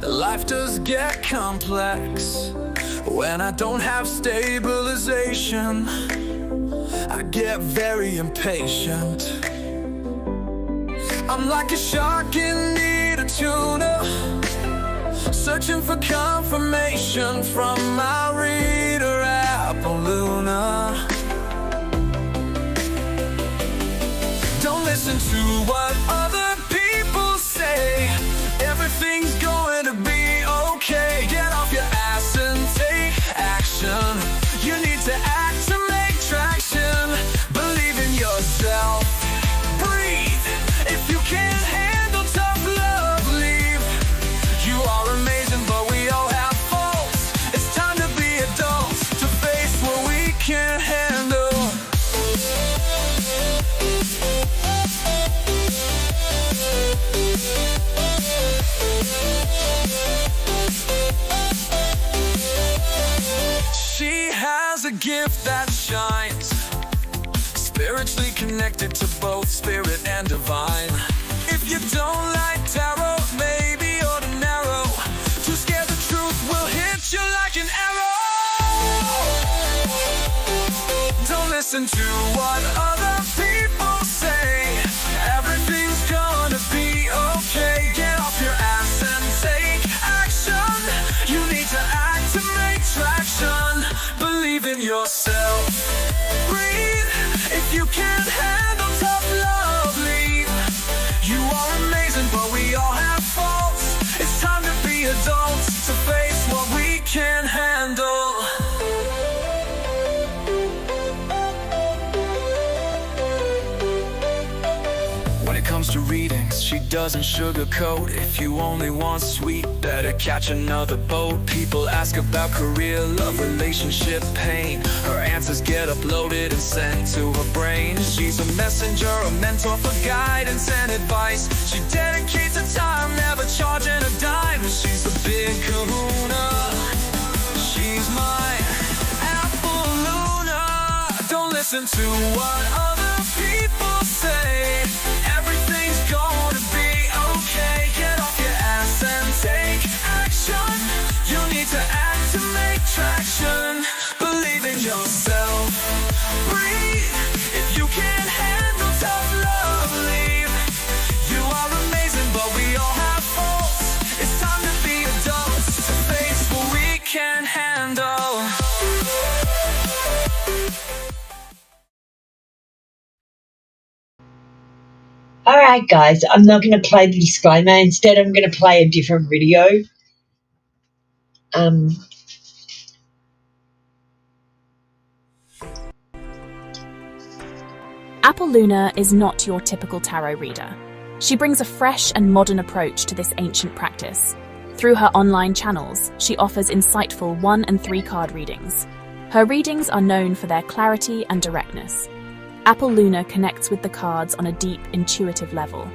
Life does get complex when I don't have stabilization. I get very impatient. I'm like a shark in need of tuna, searching for confirmation from my reader Apple Luna. Don't listen to what other people say. Everything's going to be okay. Get off your ass and take action. You need to act to make traction. Believe in yourself. Breathe. If you can't handle tough love, leave. You are amazing, but we all have faults. It's time to be adults, to face what we can't handle. She has a gift that shines, spiritually connected to both spirit and divine. If you don't like tarot, maybe you're too narrow. Too scared the truth will hit you like an arrow. Don't listen to what other people say. Everything's gonna be okay. Get off your ass and take action. You need to act to make traction. Believe in yourself. Breathe. If you can't handle tough love, leave. You are amazing, but we all have faults. It's time to be adults, to face what we can't handle. When it comes to readings, she doesn't sugarcoat. If you only want sweet, better catch another boat. People ask about career, love, relationship, pain. Her answers get uploaded and sent to her brain. She's a messenger, a mentor for guidance and advice. She dedicates her time, never charging a dime. She's a big kahuna. She's my Apple Luna. Don't listen to what other people say. Everything's gonna be okay. Get off your ass and take action. You need to act to make traction. Believe in yourself. Breathe. If you can't handle tough love, leave. You are amazing, but we all have faults. It's time to be adults, to face what we can't handle. Alright guys, I'm not going to play the disclaimer. Instead, I'm going to play a different video. Apple Luna is not your typical tarot reader. She brings a fresh and modern approach to this ancient practice. Through her online channels, she offers insightful 1- and 3-card readings. Her readings are known for their clarity and directness. Apple Luna connects with the cards on a deep, intuitive level.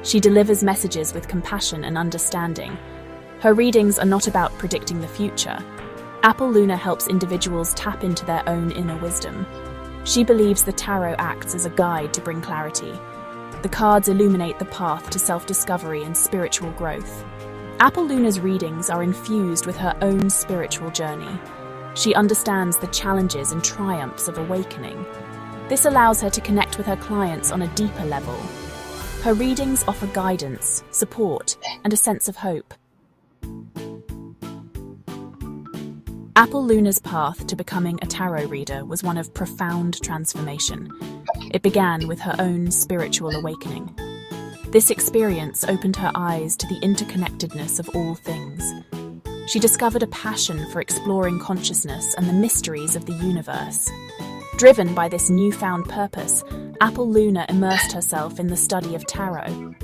She delivers messages with compassion and understanding. Her readings are not about predicting the future. Apple Luna helps individuals tap into their own inner wisdom. She believes the tarot acts as a guide to bring clarity. The cards illuminate the path to self-discovery and spiritual growth. Apple Luna's readings are infused with her own spiritual journey. She understands the challenges and triumphs of awakening. This allows her to connect with her clients on a deeper level. Her readings offer guidance, support, and a sense of hope. Apple Luna's path to becoming a tarot reader was one of profound transformation. It began with her own spiritual awakening. This experience opened her eyes to the interconnectedness of all things. She discovered a passion for exploring consciousness and the mysteries of the universe. Driven by this newfound purpose, Apple Luna immersed herself in the study of tarot.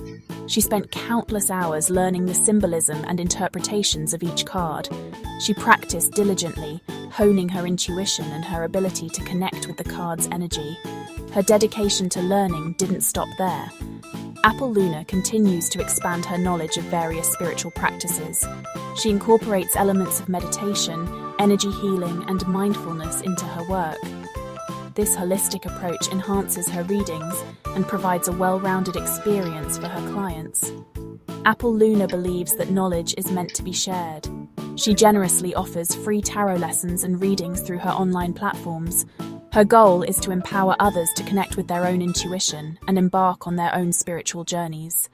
She spent countless hours learning the symbolism and interpretations of each card. She practiced diligently, honing her intuition and her ability to connect with the card's energy. Her dedication to learning didn't stop there. Apple Luna continues to expand her knowledge of various spiritual practices. She incorporates elements of meditation, energy healing, and mindfulness into her work. This holistic approach enhances her readings and provides a well-rounded experience for her clients. Apple Luna believes that knowledge is meant to be shared. She generously offers free tarot lessons and readings through her online platforms. Her goal is to empower others to connect with their own intuition and embark on their own spiritual journeys.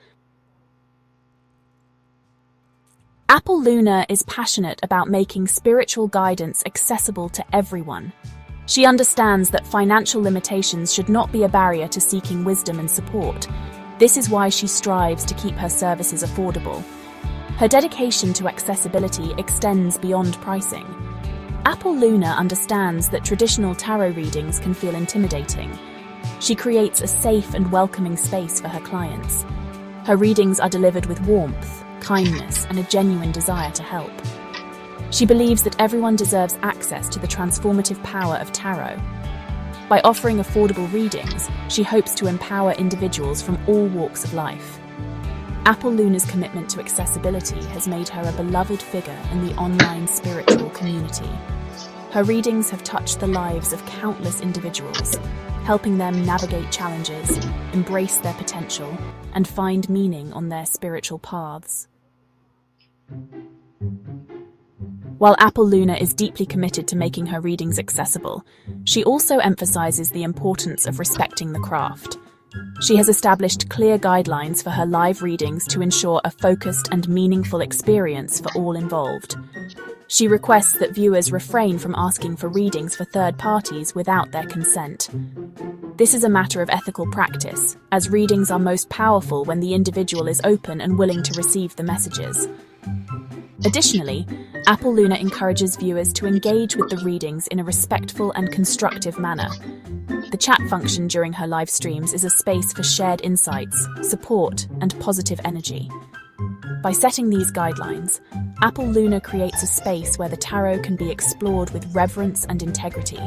Apple Luna is passionate about making spiritual guidance accessible to everyone. She understands that financial limitations should not be a barrier to seeking wisdom and support. This is why she strives to keep her services affordable. Her dedication to accessibility extends beyond pricing. Apple Luna understands that traditional tarot readings can feel intimidating. She creates a safe and welcoming space for her clients. Her readings are delivered with warmth, kindness, and a genuine desire to help. She believes that everyone deserves access to the transformative power of tarot. By offering affordable readings, she hopes to empower individuals from all walks of life. Apple Luna's commitment to accessibility has made her a beloved figure in the online spiritual community. Her readings have touched the lives of countless individuals, helping them navigate challenges, embrace their potential, and find meaning on their spiritual paths. While Apple Luna is deeply committed to making her readings accessible, she also emphasizes the importance of respecting the craft. She has established clear guidelines for her live readings to ensure a focused and meaningful experience for all involved. She requests that viewers refrain from asking for readings for third parties without their consent. This is a matter of ethical practice, as readings are most powerful when the individual is open and willing to receive the messages. Additionally, Apple Luna encourages viewers to engage with the readings in a respectful and constructive manner. The chat function during her live streams is a space for shared insights, support, and positive energy. By setting these guidelines, Apple Luna creates a space where the tarot can be explored with reverence and integrity.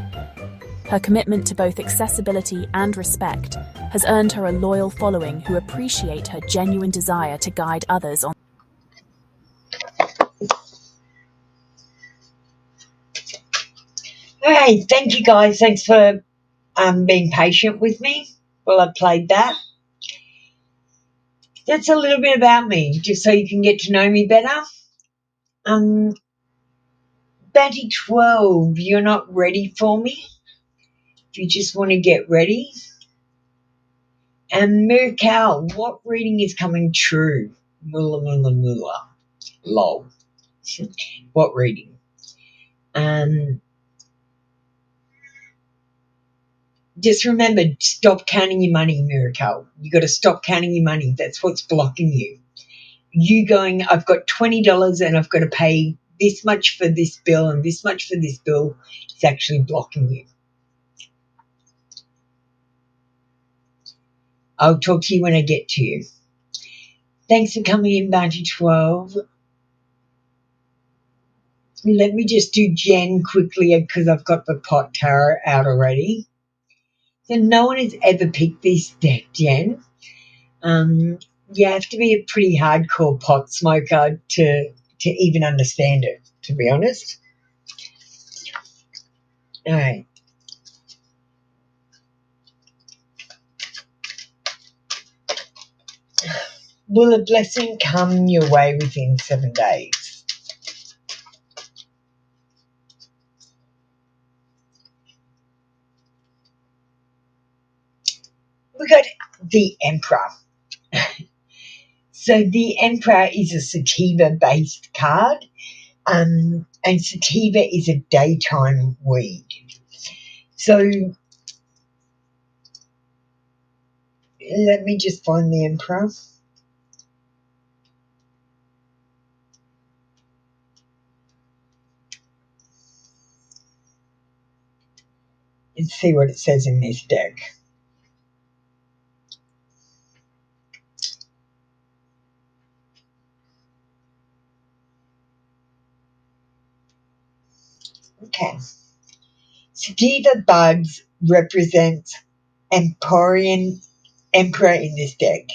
Her commitment to both accessibility and respect has earned her a loyal following who appreciate her genuine desire to guide others on. Hey, thank you guys. Thanks for being patient with me while I played that. That's a little bit about me, just so you can get to know me better. Batty 12, you're not ready for me. If you just want to get ready. And Miracle, what reading is coming true? Mula. Lol. What reading? Just remember, stop counting your money, Miracle. You got to stop counting your money. That's what's blocking you. You going, I've got $20 and I've got to pay this much for this bill and this much for this bill. It's actually blocking you. I'll talk to you when I get to you. Thanks for coming in, Bounty 12. Let me just do Jen quickly because I've got the pot tarot out already. So no one has ever picked this deck, Jen. You have to be a pretty hardcore pot smoker to even understand it, to be honest. All right. Will a blessing come your way within 7 days? We got the Emperor. So the Emperor is a sativa-based card, and sativa is a daytime weed. So let me just find the Emperor. Let's see what it says in this deck. Okay. Sativa buds represent Emporian Emperor in this deck.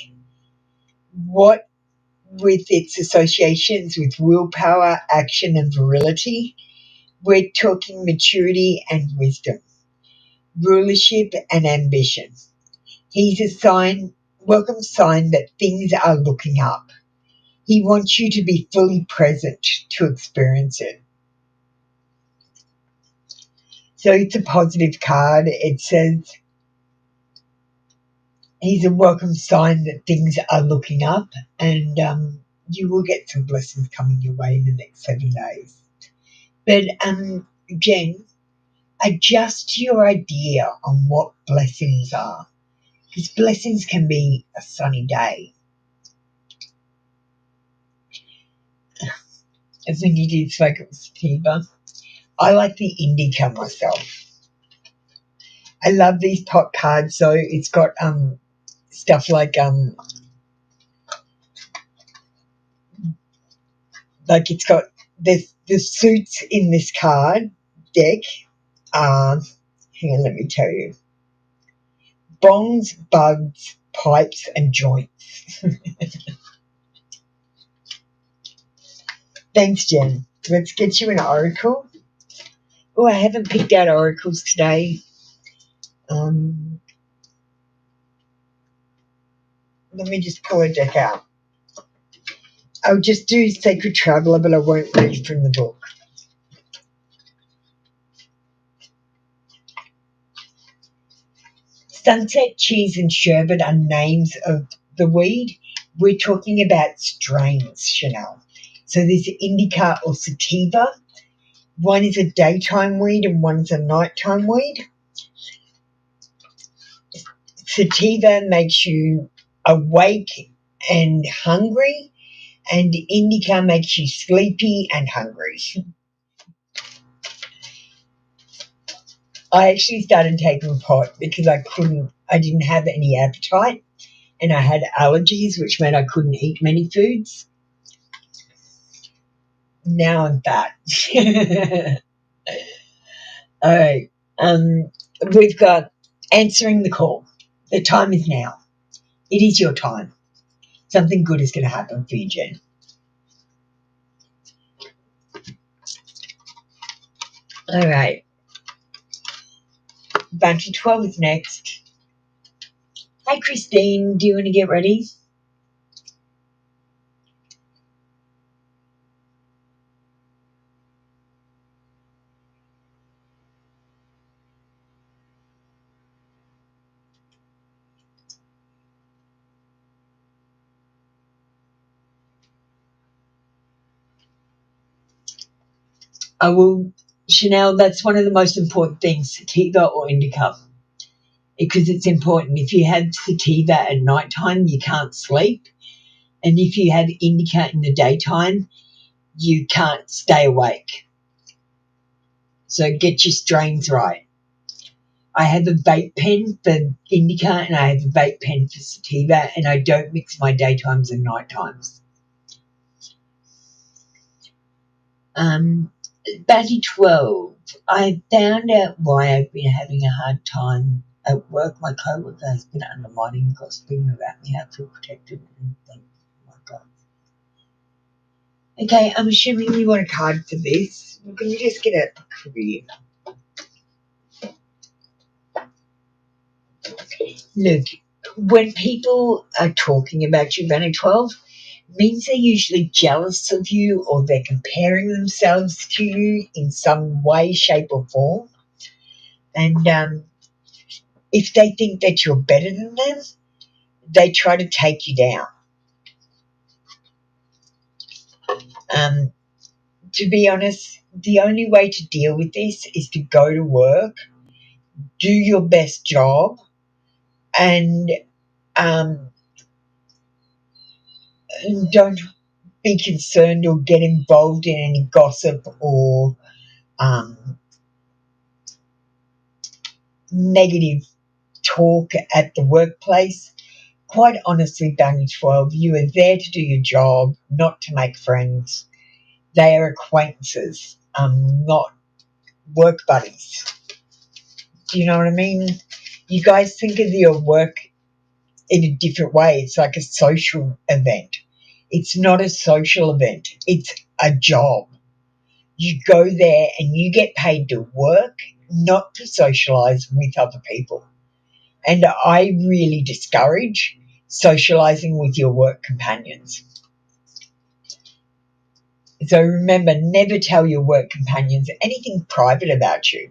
What with its associations with willpower, action, and virility, we're talking maturity and wisdom, rulership and ambition. He's a welcome sign that things are looking up. He wants you to be fully present to experience it. So it's a positive card. It says he's a welcome sign that things are looking up, and you will get some blessings coming your way in the next 7 days. But Jen, adjust your idea on what blessings are, because blessings can be a sunny day. As when you did spoke of sativa, I like the indica myself. I love these pot cards, so it's got stuff like it's got the suits in this card deck. Hang on, let me tell you. Bongs, bugs, pipes, and joints. Thanks, Jen. Let's get you an oracle. Oh, I haven't picked out oracles today. Let me just pull a deck out. I'll just do Sacred Traveller, but I won't read from the book. Sunset, cheese, and sherbet are names of the weed. We're talking about strains, Chanel. So there's indica or sativa. One is a daytime weed and one is a nighttime weed. Sativa makes you awake and hungry, and indica makes you sleepy and hungry. I actually started taking pot because I didn't have any appetite, and I had allergies, which meant I couldn't eat many foods. Now I'm fat. All right. We've got answering the call. The time is now. It is your time. Something good is going to happen for you, Jen. All right. Bounty 12 is next. Hi, Christine. Do you want to get ready? Chanel, that's one of the most important things, sativa or indica, because it's important. If you have sativa at nighttime, you can't sleep. And if you have indica in the daytime, you can't stay awake. So get your strains right. I have a vape pen for indica and I have a vape pen for sativa, and I don't mix my daytimes and nighttimes. Batty 12. I found out why I've been having a hard time at work. My co-worker has been undermining gossiping about me. I feel protected and think, oh my God. Okay, I'm assuming you want a card for this. Can you just get a career? Look, when people are talking about you, Batty 12, means they're usually jealous of you or they're comparing themselves to you in some way, shape or form. And if they think that you're better than them, they try to take you down. To be honest, the only way to deal with this is to go to work, do your best job, and don't be concerned or get involved in any gossip or negative talk at the workplace. Quite honestly, Bounty 12, you are there to do your job, not to make friends. They are acquaintances, not work buddies. Do you know what I mean? You guys think of your work in a different way. It's like a social event. It's not a social event. It's a job. You go there and you get paid to work, not to socialise with other people. And I really discourage socialising with your work companions. So remember, never tell your work companions anything private about you,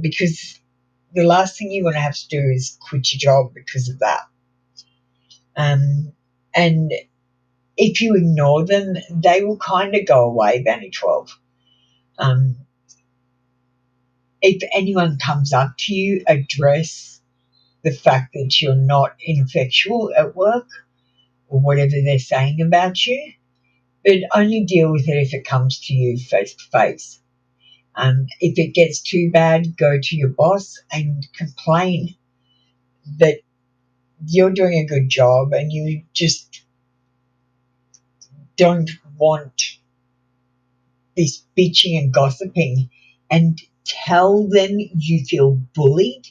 because the last thing you want to have to do is quit your job because of that. And if you ignore them, they will kind of go away, Banny 12. If anyone comes up to you, address the fact that you're not ineffectual at work or whatever they're saying about you, but only deal with it if it comes to you face to face. If it gets too bad, go to your boss and complain that you're doing a good job and you just don't want this bitching and gossiping, and tell them you feel bullied,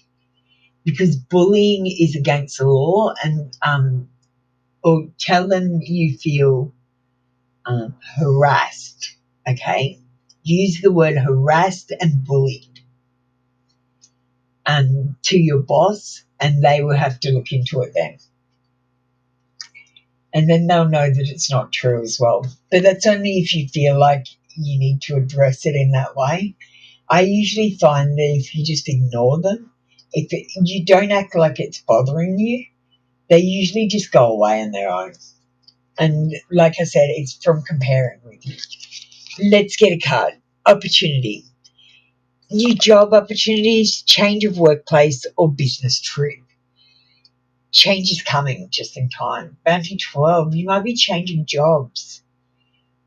because bullying is against the law, and or tell them you feel harassed. Okay, use the word harassed and bullied to your boss, and they will have to look into it then. And then they'll know that it's not true as well. But that's only if you feel like you need to address it in that way. I usually find that if you just ignore them, you don't act like it's bothering you, they usually just go away on their own. And like I said, it's from comparing with you. Let's get a card. Opportunity. New job opportunities, change of workplace or business trip. Change is coming just in time. Bounty 12, you might be changing jobs.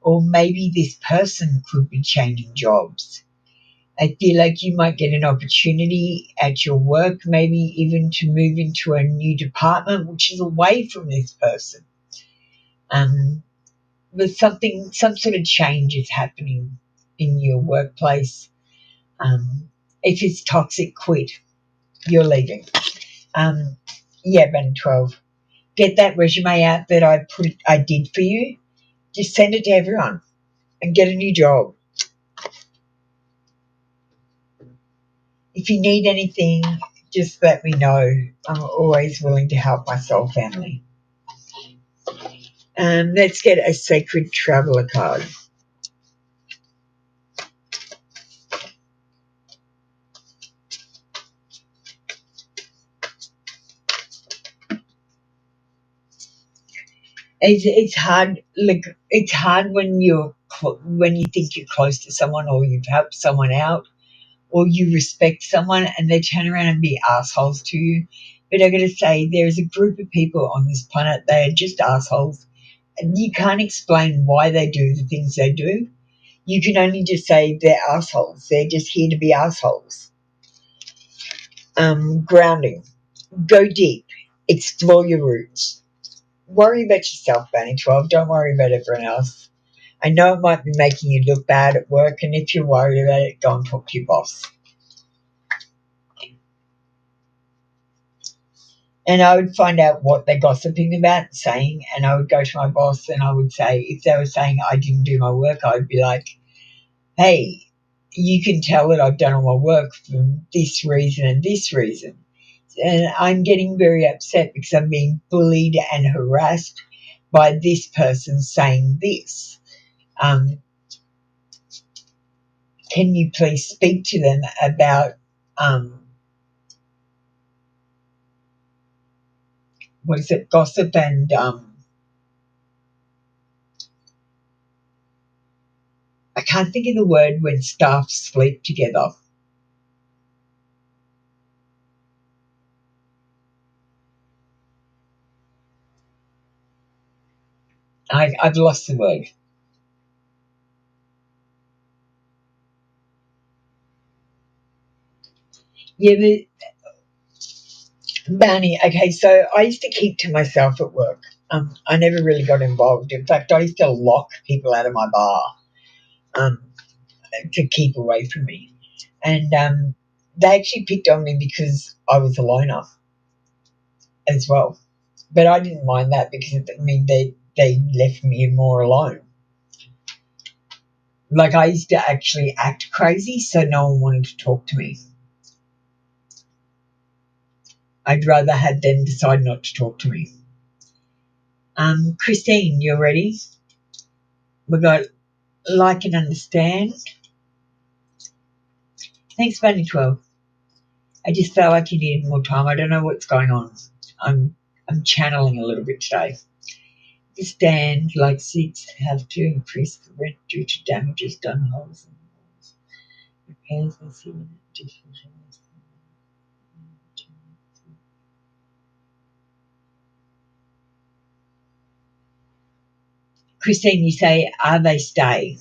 Or maybe this person could be changing jobs. I feel like you might get an opportunity at your work, maybe even to move into a new department, which is away from this person. But some sort of change is happening in your workplace. If it's toxic, quit. You're leaving. Ben 12. Get that resume out that I did for you. Just send it to everyone and get a new job. If you need anything, just let me know. I'm always willing to help my soul family. Let's get a sacred traveler card. It's hard. Like, it's hard when you think you're close to someone, or you've helped someone out, or you respect someone, and they turn around and be assholes to you. But I got to say, there's a group of people on this planet, they are just assholes, and you can't explain why they do the things they do. You can only just say they're assholes. They're just here to be assholes. Grounding. Go deep. Explore your roots. Worry about yourself, Banny 12. Don't worry about everyone else. I know it might be making you look bad at work, and if you're worried about it, go and talk to your boss. And I would find out what they're gossiping about and saying, and I would go to my boss and I would say, if they were saying I didn't do my work, I would be like, hey, you can tell that I've done all my work for this reason and this reason. And I'm getting very upset because I'm being bullied and harassed by this person saying this. Can you please speak to them about gossip and I can't think of the word when staff sleep together. I've lost the word. Yeah, but Barney, okay, so I used to keep to myself at work. I never really got involved. In fact, I used to lock people out of my bar to keep away from me. And they actually picked on me because I was a loner as well. But I didn't mind that because, I mean, they left me more alone. Like, I used to actually act crazy, so no one wanted to talk to me. I'd rather have them decide not to talk to me. Christine, you ready? We got like and understand. Thanks, Bunny 12. I just felt like you needed more time. I don't know what's going on. I'm channeling a little bit today. Understand, like 6, have to increase the rent due to damages done, holes in walls, repairs and ceiling additional. Christine, you say, are they staying?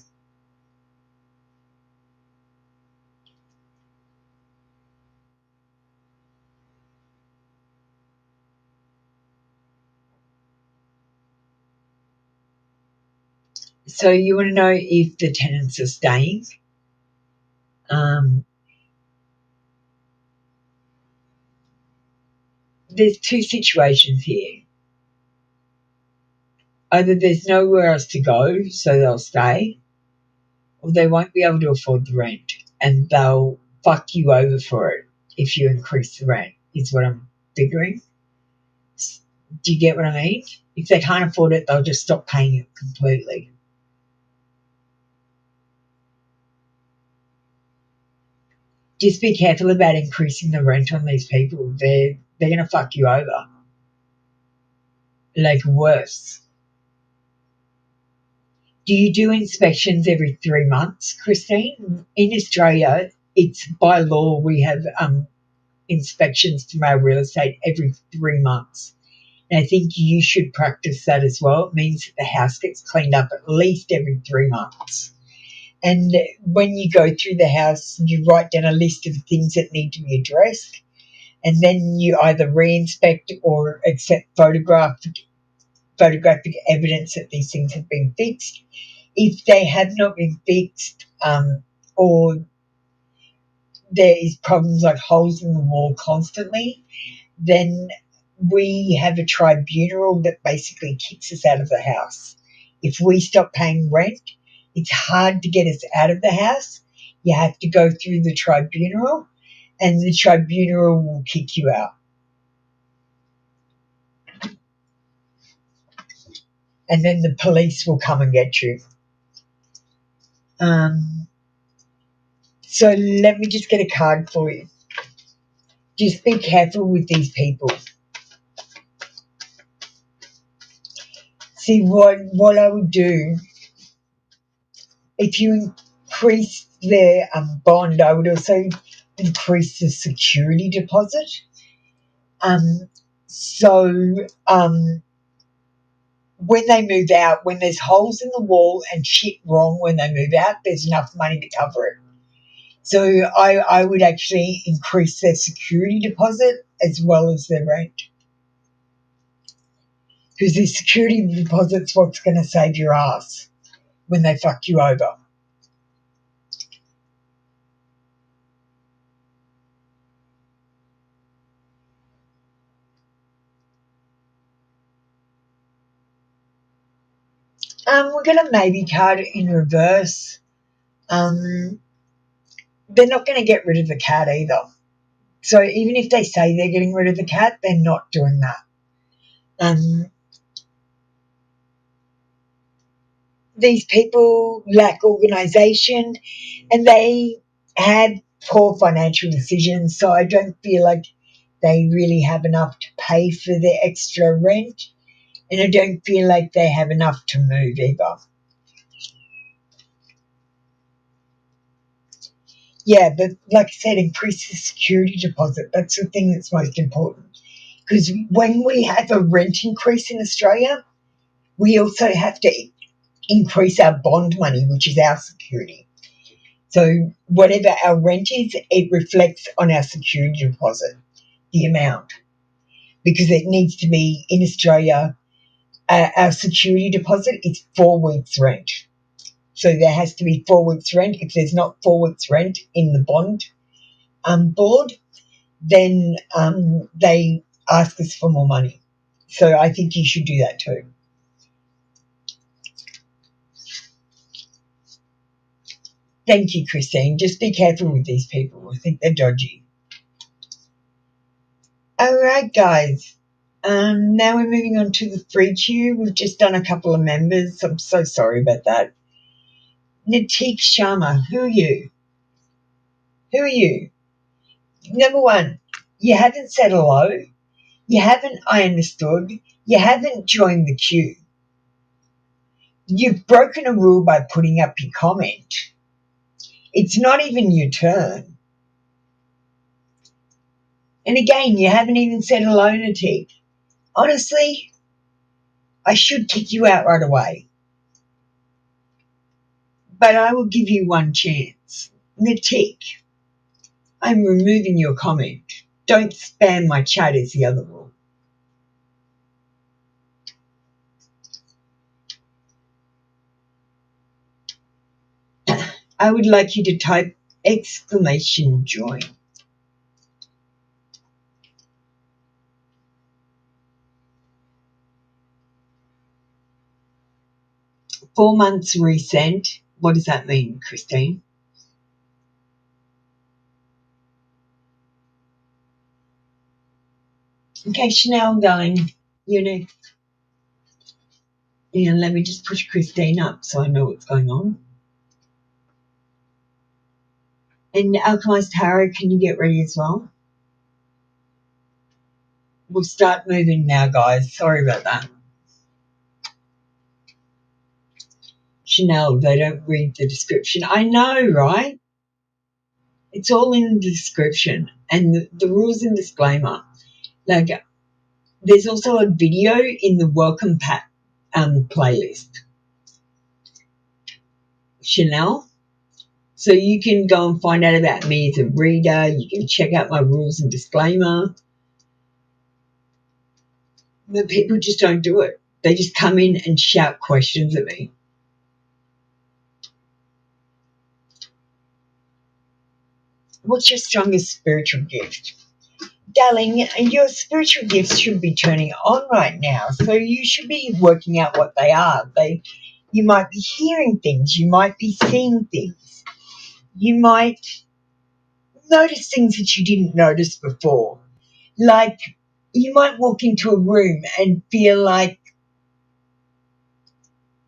So you want to know if the tenants are staying? There's two situations here. Either there's nowhere else to go, so they'll stay, or they won't be able to afford the rent, and they'll fuck you over for it if you increase the rent, is what I'm figuring. Do you get what I mean? If they can't afford it, they'll just stop paying it completely. Just be careful about increasing the rent on these people. They're going to fuck you over. Like worse. Do you do inspections every 3 months, Christine? In Australia, it's by law we have inspections from our real estate every 3 months. And I think you should practice that as well. It means that the house gets cleaned up at least every 3 months. And when you go through the house, you write down a list of things that need to be addressed. And then you either re-inspect or accept photographic evidence that these things have been fixed. If they have not been fixed, or there is problems like holes in the wall constantly, then we have a tribunal that basically kicks us out of the house. If we stop paying rent, it's hard to get us out of the house. You have to go through the tribunal, and the tribunal will kick you out. And then the police will come and get you. So let me just get a card for you. Just be careful with these people. See, what I would do, if you increase their bond, I would also increase the security deposit. When they move out, when there's holes in the wall and shit wrong when they move out, there's enough money to cover it. So I would actually increase their security deposit as well as their rent. Because the security deposit's what's going to save your ass when they fuck you over. We're going to maybe card in reverse. They're not going to get rid of the cat either. So even if they say they're getting rid of the cat, they're not doing that. These people lack organisation and they had poor financial decisions, so I don't feel like they really have enough to pay for their extra rent, and I don't feel like they have enough to move either. Yeah, but like I said, increase the security deposit. That's the thing that's most important. Because when we have a rent increase in Australia, we also have to increase our bond money, which is our security. So whatever our rent is, it reflects on our security deposit, the amount. Because it needs to be, in Australia, our security deposit is 4 weeks' rent. So there has to be 4 weeks' rent. If there's not 4 weeks' rent in the bond board, then they ask us for more money. So I think you should do that too. Thank you, Christine. Just be careful with these people. I think they're dodgy. All right, guys. Now we're moving on to the free queue. We've just done a couple of members. I'm so sorry about that. Natik Sharma, who are you? Who are you? Number one, you haven't said hello. You haven't I understood. You haven't joined the queue. You've broken a rule by putting up your comment. It's not even your turn. And again, you haven't even said hello, Natik. Honestly, I should kick you out right away. But I will give you one chance. Natik, I'm removing your comment. Don't spam my chat is the other rule. I would like you to type !join. Four months resent. What does that mean, Christine? Okay, Chanel, darling, you next. And let me just push Christine up so I know what's going on. And Alchemized Tarot, can you get ready as well? We'll start moving now, guys. Sorry about that. Chanel, they don't read the description. I know, right? It's all in the description and the rules and disclaimer. Like, there's also a video in the welcome pack playlist. Chanel. So you can go and find out about me as a reader. You can check out my rules and disclaimer. But people just don't do it. They just come in and shout questions at me. What's your strongest spiritual gift? Darling, your spiritual gifts should be turning on right now. So you should be working out what they are. You might be hearing things. You might be seeing things. You might notice things that you didn't notice before. Like, you might walk into a room and feel like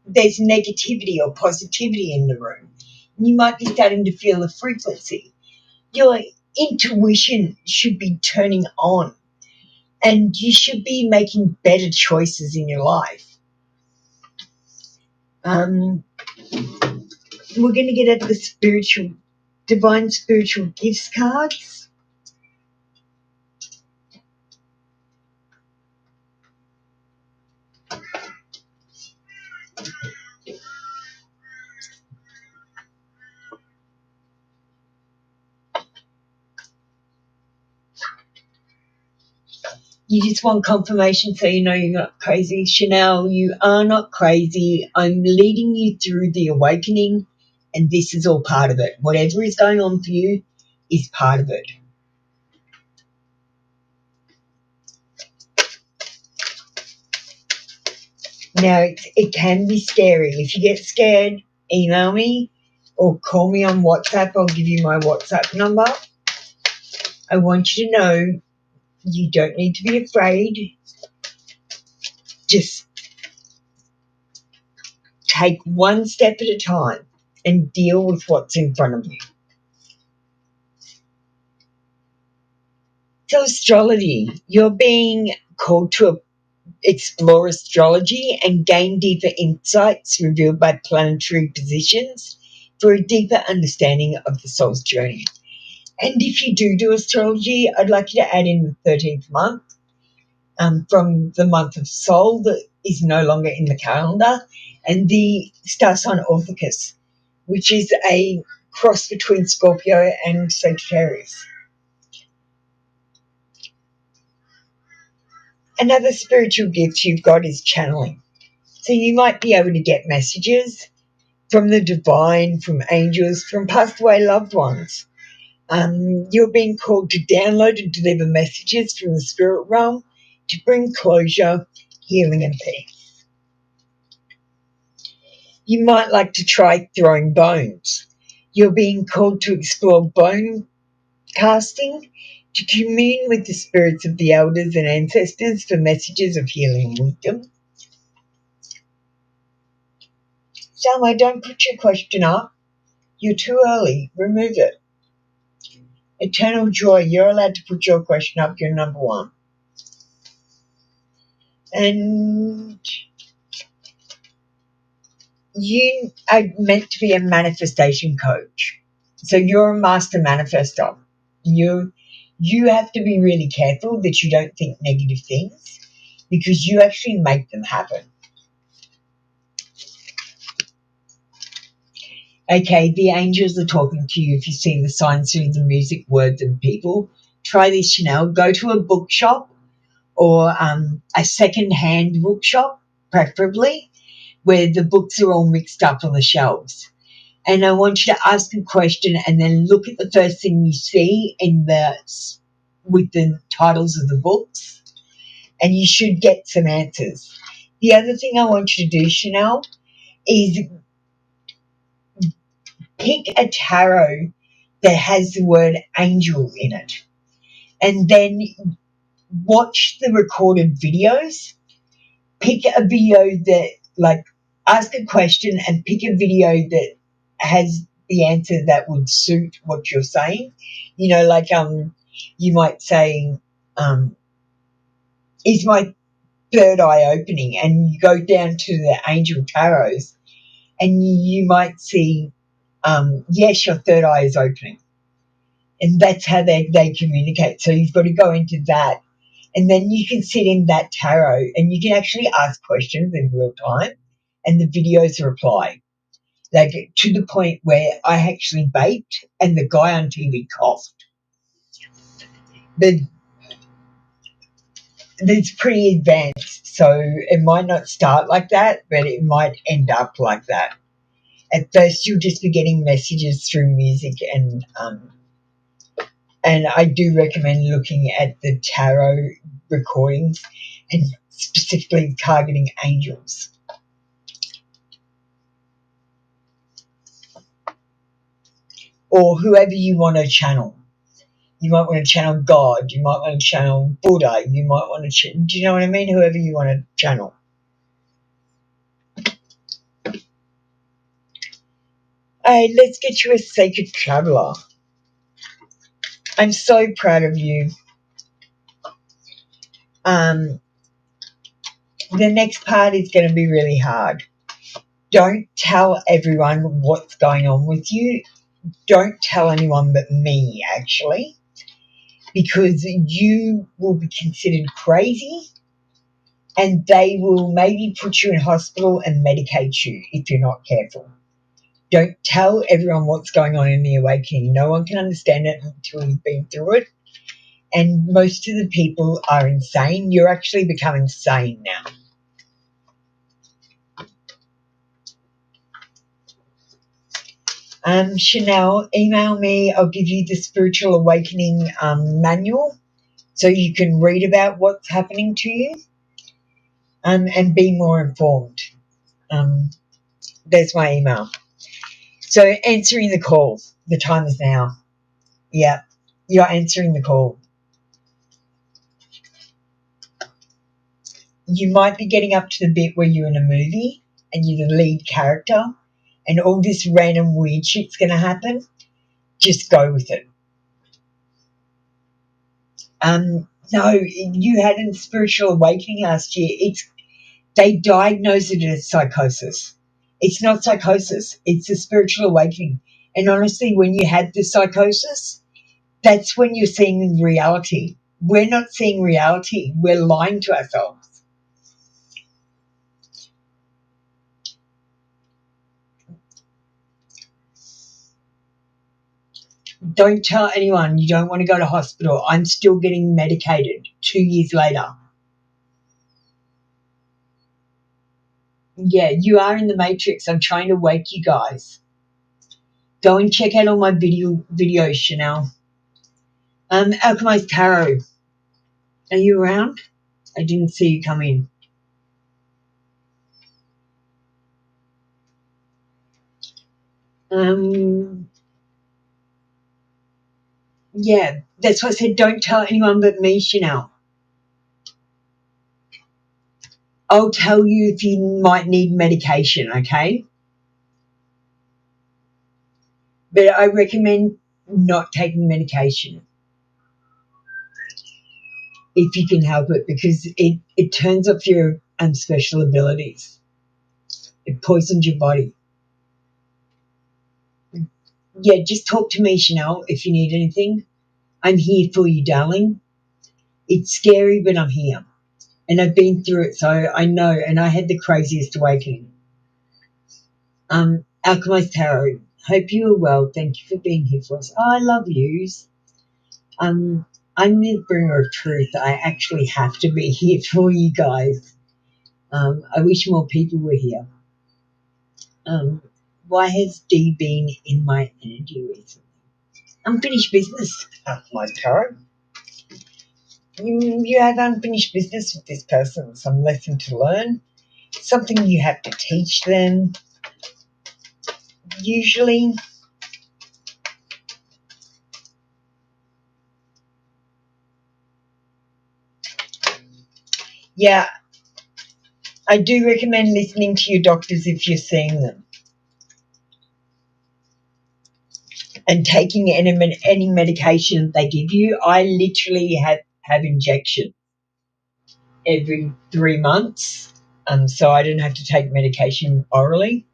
there's negativity or positivity in the room. You might be starting to feel a frequency. Your intuition should be turning on, and you should be making better choices in your life. We're going to get at the divine spiritual gifts cards. You just want confirmation so you know you're not crazy. Chanel, you are not crazy. I'm leading you through the awakening, and this is all part of it. Whatever is going on for you is part of it. Now, it can be scary. If you get scared, email me or call me on WhatsApp. I'll give you my WhatsApp number. I want you to know you don't need to be afraid. Just take one step at a time and deal with what's in front of you. So astrology, you're being called to explore astrology and gain deeper insights revealed by planetary positions for a deeper understanding of the soul's journey. And if you do astrology, I'd like you to add in the 13th month from the month of Soul that is no longer in the calendar, and the star sign Orthicus, which is a cross between Scorpio and Sagittarius. Another spiritual gift you've got is channeling. So you might be able to get messages from the divine, from angels, from passed away loved ones. You're being called to download and deliver messages from the spirit realm to bring closure, healing, and peace. You might like to try throwing bones. You're being called to explore bone casting, to commune with the spirits of the elders and ancestors for messages of healing and wisdom. Selma, don't put your question up. You're too early. Remove it. Eternal Joy, you're allowed to put your question up. You're number one. And you are meant to be a manifestation coach. So you're a master manifestor. You have to be really careful that you don't think negative things because you actually make them happen. Okay, the angels are talking to you if you've seen the signs through the music, words, and people. Try this, Chanel. Go to a bookshop or a second-hand bookshop, preferably, where the books are all mixed up on the shelves. And I want you to ask a question and then look at the first thing you see with the titles of the books, and you should get some answers. The other thing I want you to do, Chanel, is pick a tarot that has the word angel in it, and then watch the recorded videos. Pick a video that, like, ask a question and pick a video that has the answer that would suit what you're saying. You know, like you might say, is my third eye opening? And you go down to the angel tarots and you might see, yes, your third eye is opening. And that's how they communicate. So you've got to go into that. And then you can sit in that tarot and you can actually ask questions in real time and the videos reply. Like, to the point where I actually baked and the guy on TV coughed. But it's pretty advanced, so it might not start like that, but it might end up like that. At first, you'll just be getting messages through music, and I do recommend looking at the tarot recordings and specifically targeting angels. Or whoever you want to channel. You might want to channel God. You might want to channel Buddha. You might want to do you know what I mean? Whoever you want to channel. Hey, let's get you a sacred traveler. I'm so proud of you. The next part is going to be really hard. Don't tell everyone what's going on with you. Don't tell anyone but me, actually, because you will be considered crazy and they will maybe put you in hospital and medicate you if you're not careful. Don't tell everyone what's going on in the awakening. No one can understand it until you've been through it. And most of the people are insane. You're actually becoming sane now. Chanel, email me. I'll give you the Spiritual Awakening manual so you can read about what's happening to you and be more informed. There's my email. So answering the call. The time is now. Yeah, you're answering the call. You might be getting up to the bit where you're in a movie and you're the lead character and all this random weird shit's going to happen. Just go with it. No, you had a spiritual awakening last year. They diagnosed it as psychosis. It's not psychosis. It's a spiritual awakening. And honestly, when you had the psychosis, that's when you're seeing reality. We're not seeing reality. We're lying to ourselves. Don't tell anyone you don't want to go to hospital. I'm still getting medicated 2 years later. Yeah, you are in the Matrix. I'm trying to wake you guys. Go and check out all my videos, Chanel. Alchemized Tarot. Are you around? I didn't see you come in. Yeah, that's why I said don't tell anyone but me, Chanel. I'll tell you if you might need medication, okay? But I recommend not taking medication if you can help it, because it turns off your special abilities. It poisons your body. Yeah, just talk to me, Chanel, if you need anything. I'm here for you, darling. It's scary, but I'm here. And I've been through it, so I know, and I had the craziest awakening. Alchemist Tarot, hope you are well. Thank you for being here for us. Oh, I love yous. I'm the bringer of truth. I actually have to be here for you guys. I wish more people were here. Why has Dee been in my energy recently? Unfinished business, Alchemist Tarot. You have unfinished business with this person, some lesson to learn, something you have to teach them. Usually, yeah, I do recommend listening to your doctors if you're seeing them, and taking any medication they give you. I literally have injection every 3 months, so I don't have to take medication orally.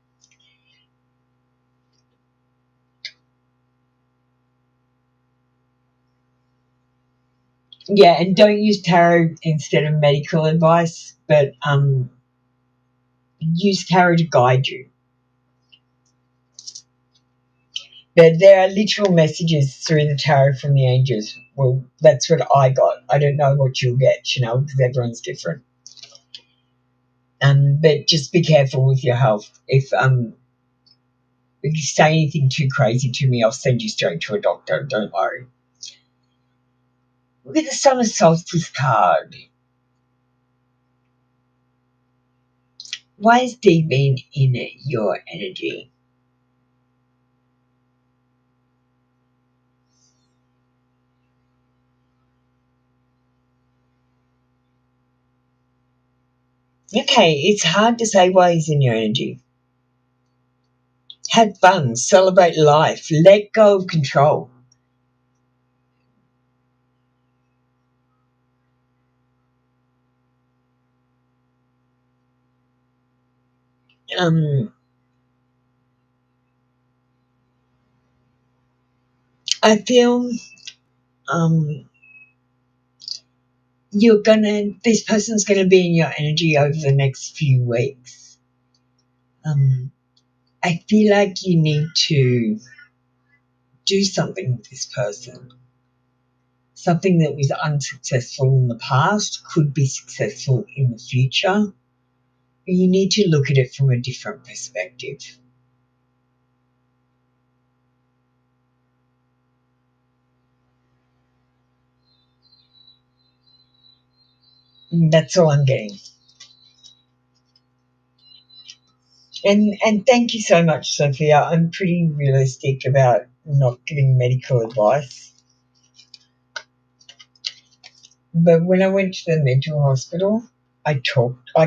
Yeah, and don't use tarot instead of medical advice, but use tarot to guide you. But there are literal messages through the tarot from the angels. Well, that's what I got. I don't know what you'll get, because everyone's different. But just be careful with your health. If you say anything too crazy to me, I'll send you straight to a doctor. Don't worry. Look at the Summer Solstice card. Why is Dee being in your energy? Okay, it's hard to say why he's in your energy. Have fun, celebrate life, let go of control. I feel this person's gonna be in your energy over the next few weeks. I feel like you need to do something with this person. Something that was unsuccessful in the past could be successful in the future. But you need to look at it from a different perspective. And that's all I'm getting. And thank you so much, Sophia. I'm pretty realistic about not giving medical advice. But when I went to the mental hospital, I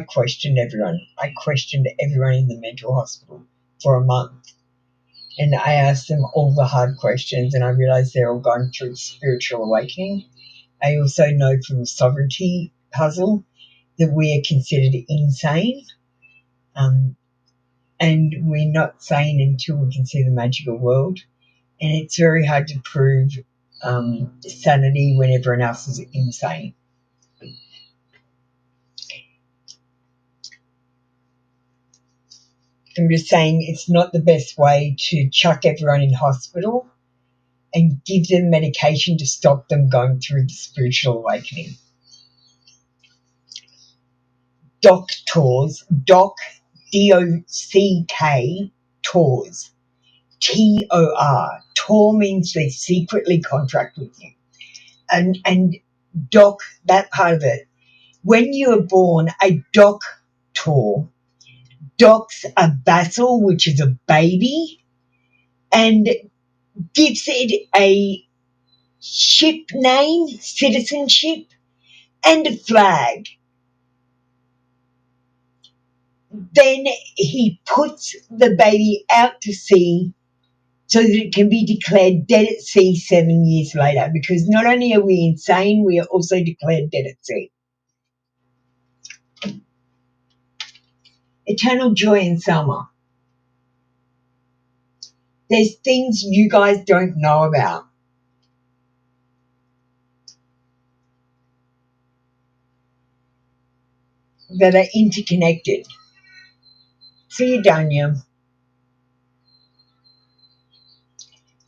questioned everyone. I questioned everyone in the mental hospital for a month. And I asked them all the hard questions, and I realized they're all going through spiritual awakening. I also know from the sovereignty puzzle that we are considered insane. And we're not sane until we can see the magical world. And it's very hard to prove sanity when everyone else is insane. I'm just saying it's not the best way to chuck everyone in hospital and give them medication to stop them going through the spiritual awakening. Doctors, D-O-C-K, Tors, T-O-R. Tor means they secretly contract with you. And doc, that part of it. When you are born, a doctor docks a vassal, which is a baby, and gives it a ship name, citizenship, and a flag. Then he puts the baby out to sea so that it can be declared dead at sea 7 years later, because not only are we insane, we are also declared dead at sea. Eternal joy in Selma. There's things you guys don't know about. That are interconnected. See you, Danya.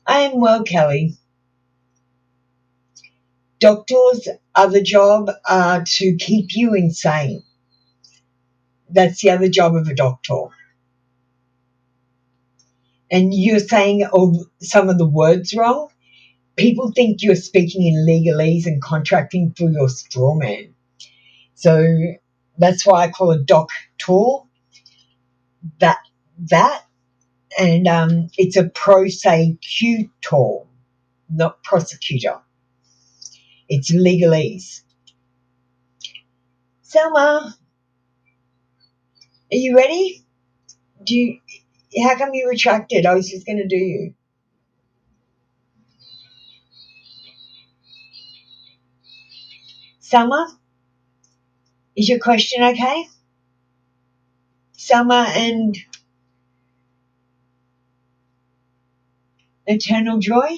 I am well, Kelly. Doctors' other job are to keep you insane. That's the other job of a doctor. And you're saying some of the words wrong. People think you're speaking in legalese and contracting for your straw man. So that's why I call a doctor that. And it's a prosecutor, not prosecutor. It's legalese. Selma, are you ready? How come you retracted? I was just going to do you. Selma, is your question okay? Selma and Eternal Joy?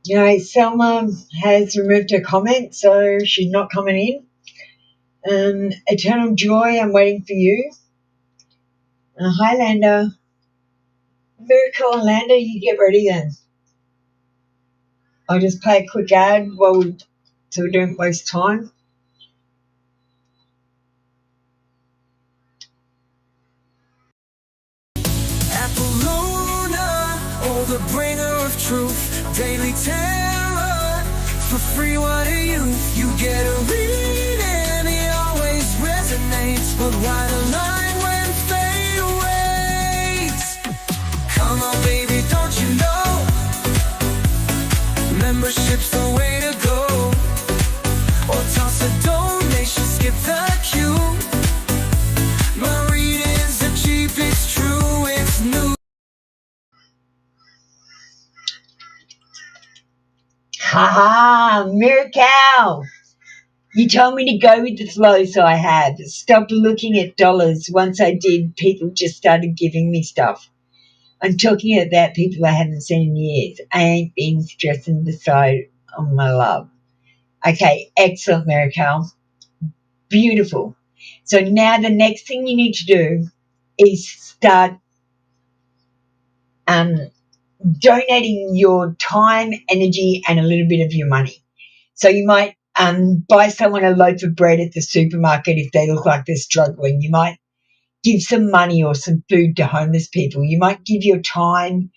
You know, Selma has removed her comment, so she's not coming in. Eternal Joy, I'm waiting for you. Hi, Landa. Miracle and Landa, you get ready then. I'll just play a quick ad so we don't waste time. Or the bringer of truth, daily terror. For free, what are you? You get a reading, it always resonates. But why the line when fate waits? Come on, baby, don't you know? Membership's the way to go. Or toss a donation, skip the queue. My readings are cheap, it's true, it's new. Ha Miracle! You told me to go with the flow, so I have. Stopped looking at dollars. Once I did, people just started giving me stuff. I'm talking about people I haven't seen in years. I ain't been stressing the side on my love. Okay, excellent, Miracle. Beautiful. So now the next thing you need to do is start donating your time, energy, and a little bit of your money. So you might buy someone a loaf of bread at the supermarket if they look like they're struggling. You might give some money or some food to homeless people. You might give your time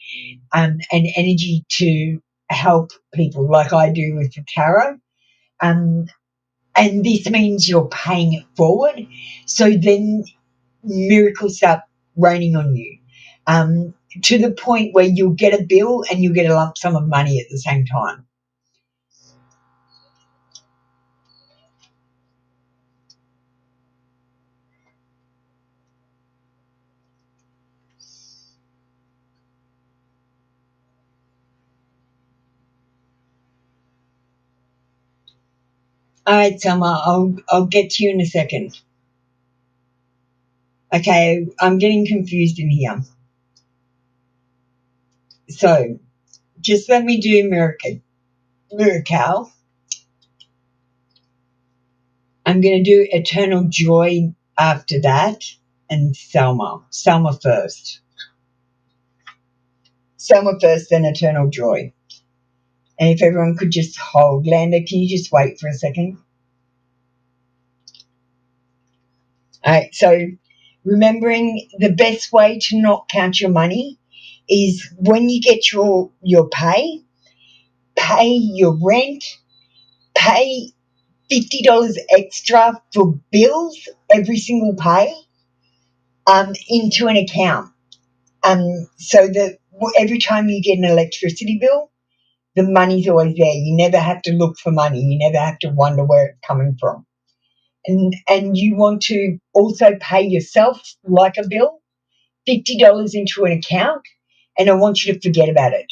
and energy to help people like I do with the tarot. And this means you're paying it forward. So then miracles start raining on you. To the point where you'll get a bill and you'll get a lump sum of money at the same time. All right, Selma, I'll get to you in a second. Okay, I'm getting confused in here. So, just let me do Miracle. I'm going to do Eternal Joy after that and Selma. Selma first. Selma first, then Eternal Joy. And if everyone could just hold. Landa, can you just wait for a second? All right, so remembering the best way to not count your money is when you get your pay your rent, pay $50 extra for bills every single pay into an account. So that every time you get an electricity bill, the money's always there. You never have to look for money. You never have to wonder where it's coming from. And you want to also pay yourself like a bill, $50 into an account, and I want you to forget about it.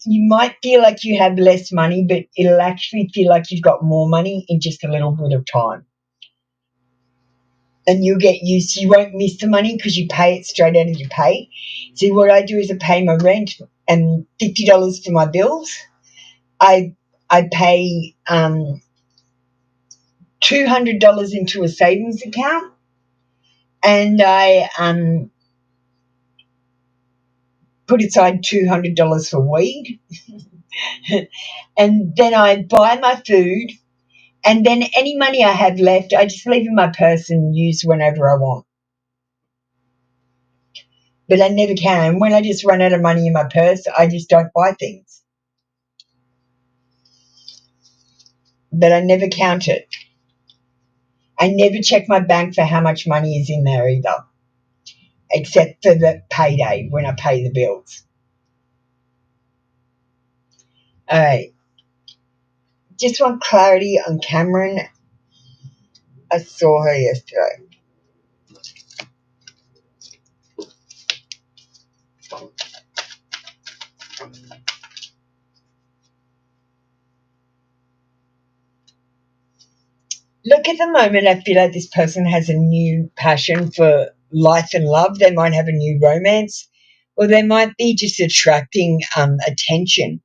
You might feel like you have less money, but it'll actually feel like you've got more money in just a little bit of time. And you'll get used. You won't miss the money because you pay it straight out of your pay. See, what I do is I pay my rent and $50 for my bills. I pay $200 into a savings account, and I put aside $200 for weed, and then I buy my food, and then any money I have left, I just leave in my purse and use whenever I want. But I never can. And when I just run out of money in my purse, I just don't buy things. But I never count it. I never check my bank for how much money is in there either, except for the payday when I pay the bills. All right. Just want clarity on Cameron. I saw her yesterday. Look, at the moment, I feel like this person has a new passion for life and love. They might have a new romance, or they might be just attracting attention.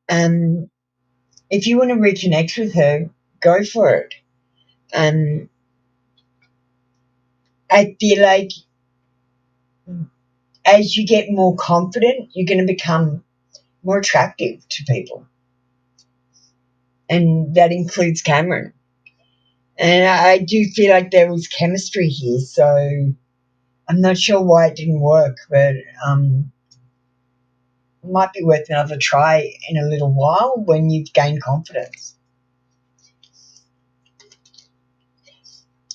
If you want to reconnect with her, go for it. I feel like as you get more confident, you're going to become more attractive to people. And that includes Cameron. And I do feel like there was chemistry here, so I'm not sure why it didn't work, but it might be worth another try in a little while when you've gained confidence.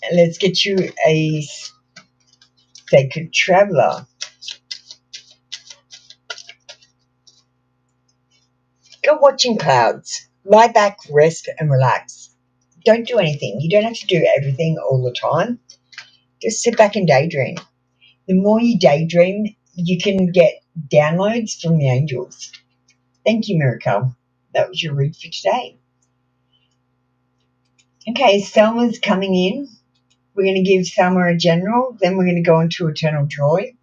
And let's get you a sacred traveler. Go watching clouds. Lie back, rest, and relax. Don't do anything. You don't have to do everything all the time. Just sit back and daydream. The more you daydream, you can get downloads from the angels. Thank you, Miracle. That was your read for today. Okay, Selma's coming in. We're going to give Selma a general. Then we're going to go into Eternal Joy.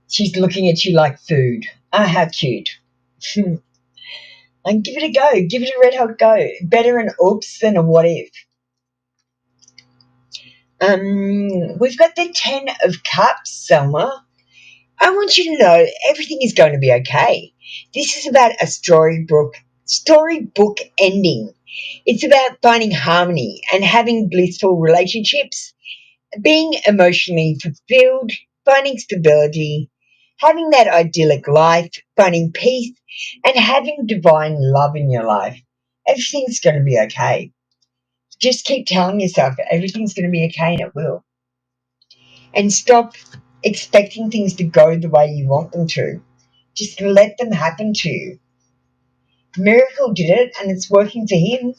She's looking at you like food. Ah, how cute. And give it a go. Give it a red hot go. Better an oops than a what if. We've got the 10 of Cups, Selma. I want you to know everything is going to be okay. This is about a storybook ending. It's about finding harmony and having blissful relationships, being emotionally fulfilled, finding stability, having that idyllic life, finding peace, and having divine love in your life. Everything's going to be okay. Just keep telling yourself everything's going to be okay, and it will. And stop expecting things to go the way you want them to. Just let them happen to you. Miracle did it, and it's working for him.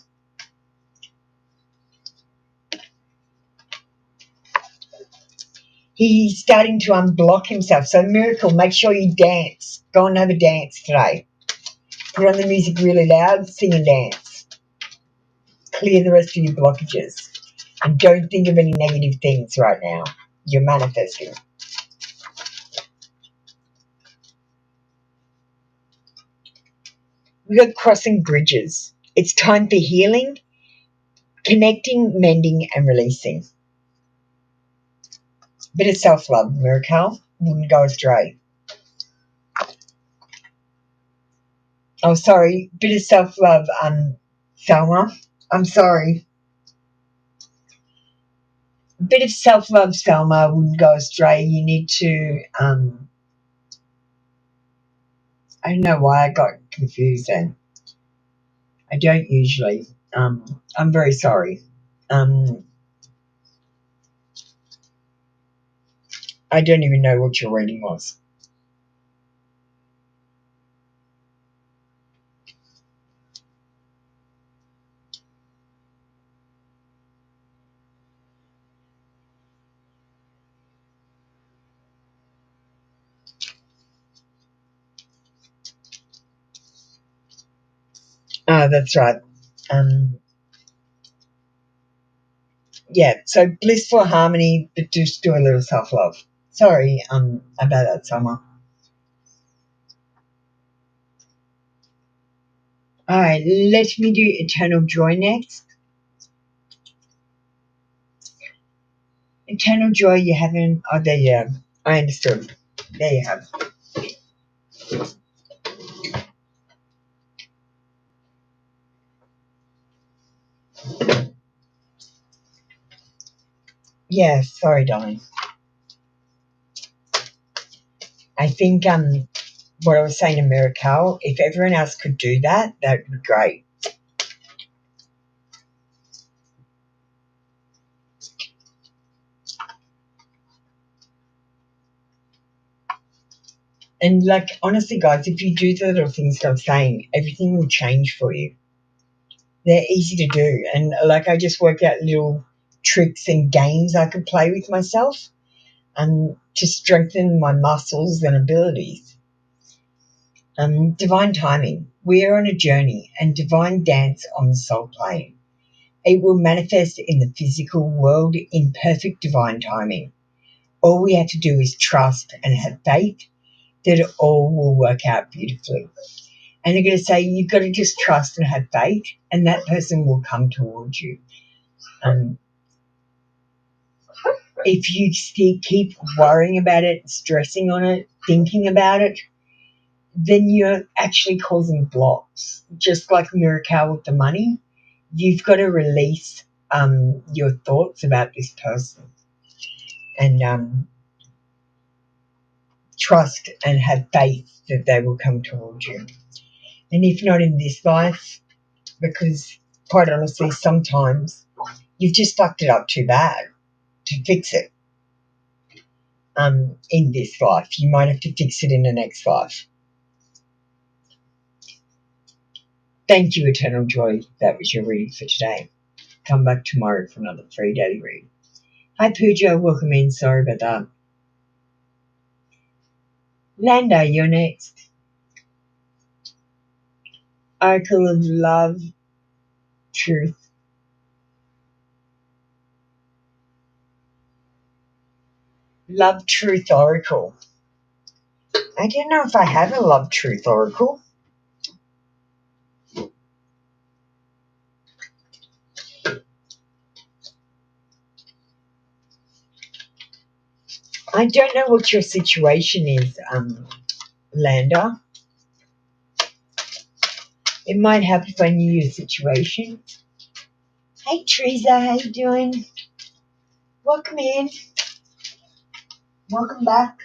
He's starting to unblock himself. So, Miracle, make sure you dance. Go and have a dance today. Put on the music really loud, sing and dance. Clear the rest of your blockages. And don't think of any negative things right now. You're manifesting. We got crossing bridges. It's time for healing, connecting, mending, and releasing. Bit of self-love, Miracle. Wouldn't go astray. Oh, sorry. Bit of self-love, Selma. I'm sorry. a bit of self-love, Selma, wouldn't go astray. You need to, I don't know why I got confused then. I don't usually. I'm very sorry. I don't even know what your reading was. Oh, that's right. Yeah, so blissful harmony, but just do a little self-love. Sorry, about that, Summer. All right, let me do Eternal Joy next. Eternal Joy, you haven't... Oh, there you have. I understood. There you have. Yeah, sorry, darling. I think what I was saying to Miracle, if everyone else could do that, that would be great. And, like, honestly, guys, if you do the little things I'm saying, everything will change for you. They're easy to do. And, like, I just worked out little tricks and games I could play with myself to strengthen my muscles and abilities. Divine timing. We are on a journey and divine dance on the soul plane. It will manifest in the physical world in perfect divine timing. All we have to do is trust and have faith that it all will work out beautifully. And they're going to say, you've got to just trust and have faith, and that person will come towards you. If you still keep worrying about it, stressing on it, thinking about it, then you're actually causing blocks. Just like Miracle with the money, you've got to release your thoughts about this person and trust and have faith that they will come towards you. And if not in this life, because quite honestly, sometimes you've just fucked it up too bad to fix it in this life. You might have to fix it in the next life. Thank you, Eternal Joy. That was your reading for today. Come back tomorrow for another free daily read. Hi, Pooja. Welcome in. Sorry about that. Lando, you're next. Oracle of Love, Truth. Love, Truth Oracle. I don't know if I have a Love, Truth Oracle. I don't know what your situation is, Landa. It might help if I knew your situation. Hey, Teresa, how you doing? Welcome in. Welcome back.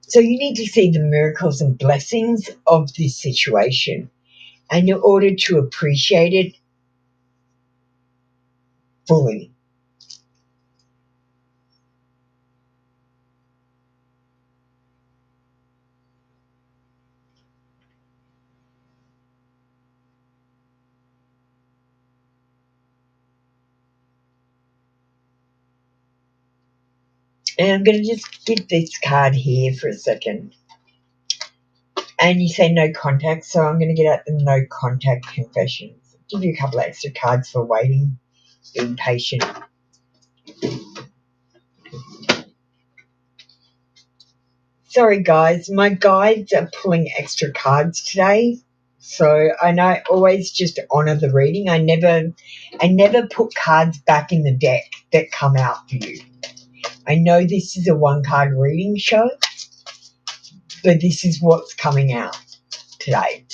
So you need to see the miracles and blessings of this situation, and in order to appreciate it fully. And I'm going to just get this card here for a second. And you say no contact, so I'm going to get out the no contact confessions. Give you a couple of extra cards for waiting, being patient. Sorry guys, my guides are pulling extra cards today. So I know I always just honour the reading. I never put cards back in the deck that come out for you. I know this is a one card reading show, But this is what's coming out today.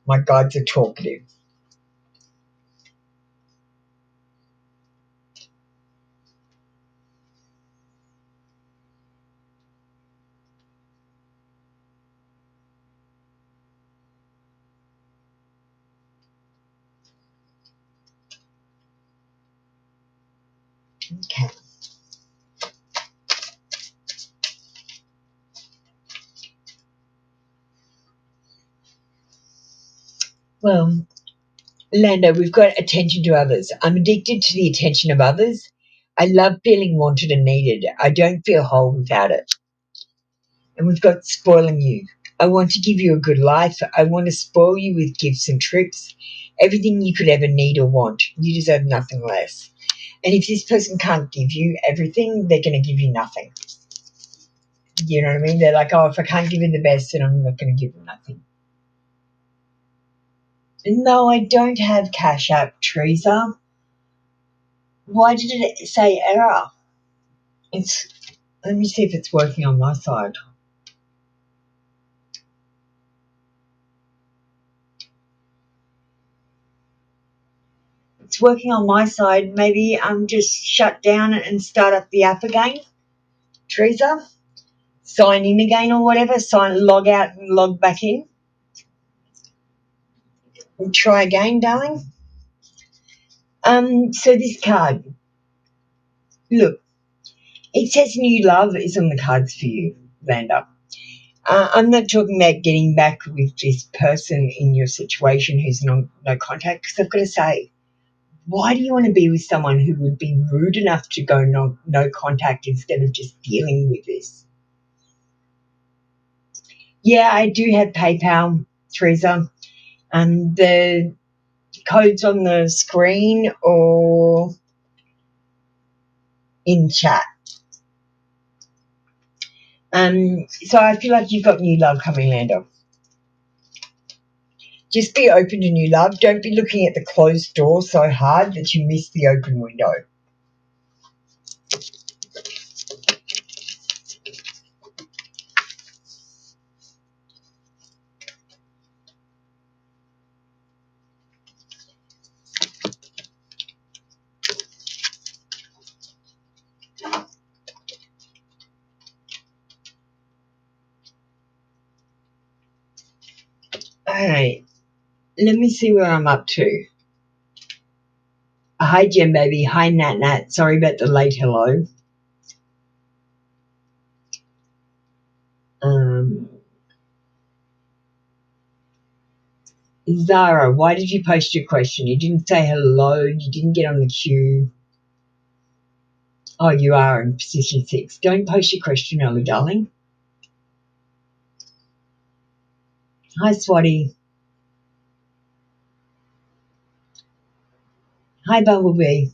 My guides are talkative. Okay. Well, Lando, we've got attention to others. I'm addicted to the attention of others. I love feeling wanted and needed. I don't feel whole without it. And we've got spoiling you. I want to give you a good life. I want to spoil you with gifts and trips. Everything you could ever need or want. You deserve nothing less. And if this person can't give you everything, they're going to give you nothing. You know what I mean? They're like, oh, if I can't give you the best, then I'm not going to give you nothing. No, I don't have Cash App, Teresa. Why did it say error? Let me see if it's working on my side. It's working on my side. Maybe I'm just shut down and start up the app again. Teresa, sign in again or whatever. Log out and log back in. And try again, darling. So this card, look, it says new love is on the cards for you, Vanda. I'm not talking about getting back with this person in your situation who's no contact, because I've got to say, why do you want to be with someone who would be rude enough to go no contact instead of just dealing with this? Yeah, I do have PayPal, Teresa. The code's on the screen or in chat. So I feel like you've got new love coming, Lando. Just be open to new love. Don't be looking at the closed door so hard that you miss the open window. All right. Let me see where I'm up to. Hi, Jem baby. Hi, Nat. Sorry about the late hello. Zara, why did you post your question? You didn't say hello. You didn't get on the queue. Oh, you are in position 6. Don't post your question early, darling. Hi, Swatty. Hi, Bumblebee.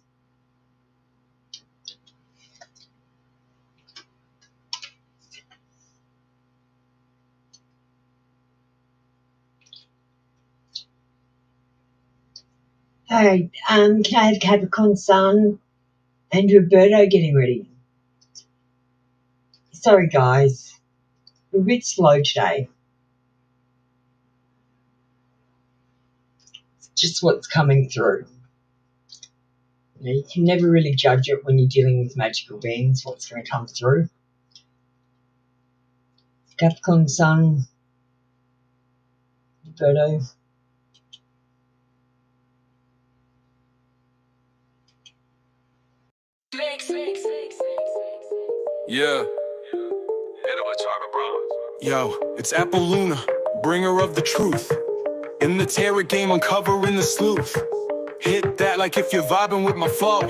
All right. Can I have Capricorn Sun and Roberto getting ready? Sorry, guys. We're a bit slow today. It's just what's coming through. You can never really judge it when you're dealing with magical beings, what's going to come through. Capricorn Sun, Roberto. Yeah. Yo, it's Apple Luna, bringer of the truth. In the tarot game, uncovering the sleuth. Hit that like if you're vibing with my flow.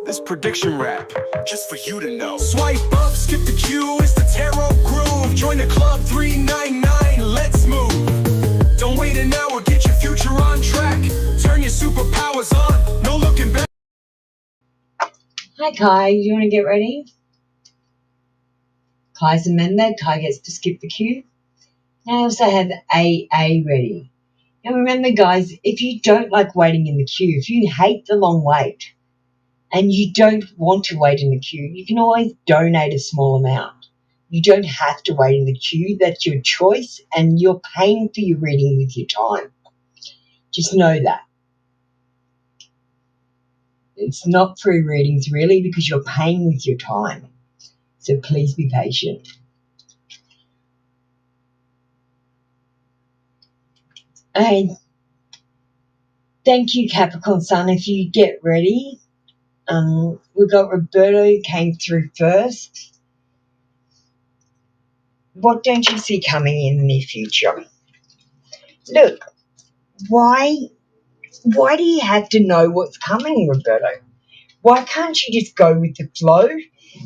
This prediction rap, just for you to know. Swipe up, skip the queue, it's the tarot groove. Join the club 399, let's move. Don't wait an hour, get your future on track. Turn your superpowers on, no looking back. Hi, Kai. You want to get ready? Kai's a member. Kai gets to skip the queue. I also have AA ready. Now remember, guys, if you don't like waiting in the queue, if you hate the long wait and you don't want to wait in the queue, you can always donate a small amount. You don't have to wait in the queue. That's your choice, and you're paying for your reading with your time. Just know that. It's not free readings really, because you're paying with your time. So please be patient. And thank you, Capricorn Sun. If you get ready, we've got Roberto came through first. What don't you see coming in the near future? Look, why do you have to know what's coming, Roberto? Why can't you just go with the flow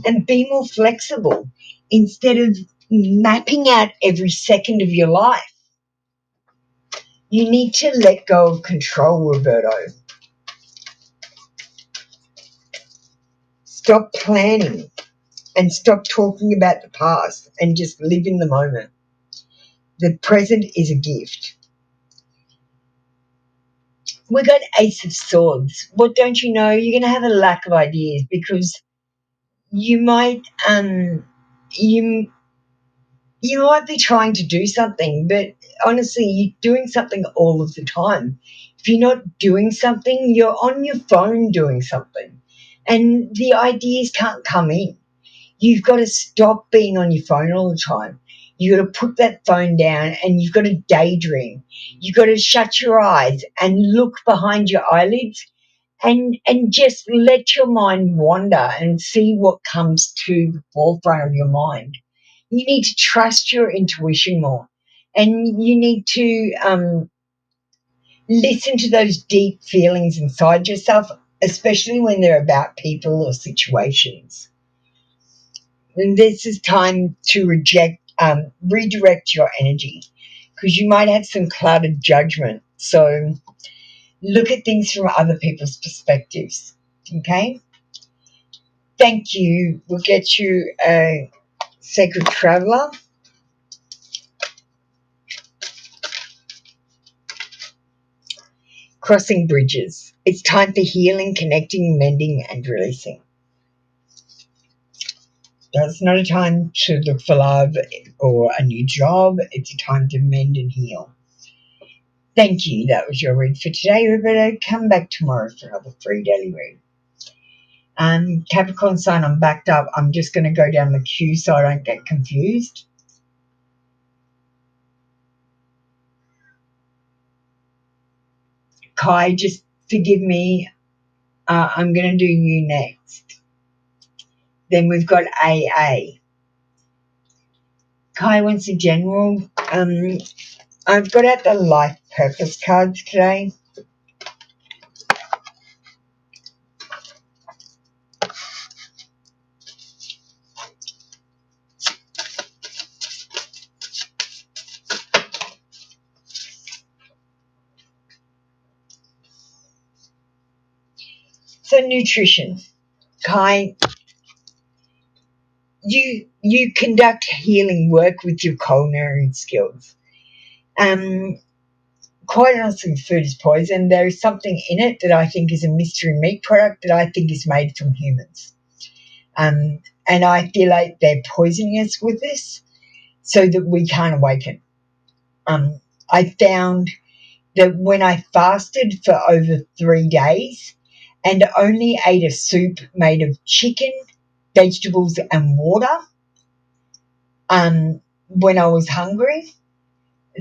and be more flexible instead of mapping out every second of your life? You need to let go of control, Roberto. Stop planning and stop talking about the past and just live in the moment. The present is a gift. We got Ace of Swords. What don't you know? You're going to have a lack of ideas because you might you might be trying to do something, but honestly, you're doing something all of the time. If you're not doing something, you're on your phone doing something, and the ideas can't come in. You've got to stop being on your phone all the time. You've got to put that phone down and you've got to daydream. You've got to shut your eyes and look behind your eyelids and just let your mind wander and see what comes to the forefront of your mind. You need to trust your intuition more, and you need to listen to those deep feelings inside yourself, especially when they're about people or situations. And this is time to redirect your energy, because you might have some clouded judgment. So look at things from other people's perspectives, okay? Thank you. We'll get you a Sacred Traveler. Crossing bridges. It's time for healing, connecting, mending, and releasing. It's not a time to look for love or a new job. It's a time to mend and heal. Thank you. That was your read for today, Roberto. Come back tomorrow for another free daily read. Capricorn Sun, I'm backed up. I'm just going to go down the queue so I don't get confused. Kai, just forgive me. I'm going to do you next. Then we've got AA. Kai wants a general. I've got out the life purpose cards today. So nutrition. Kai, you conduct healing work with your culinary skills. Quite honestly, food is poison. There is something in it that I think is a mystery meat product that I think is made from humans. And I feel like they're poisoning us with this so that we can't awaken. I found that when I fasted for over 3 days and only ate a soup made of chicken, vegetables, and water, when I was hungry,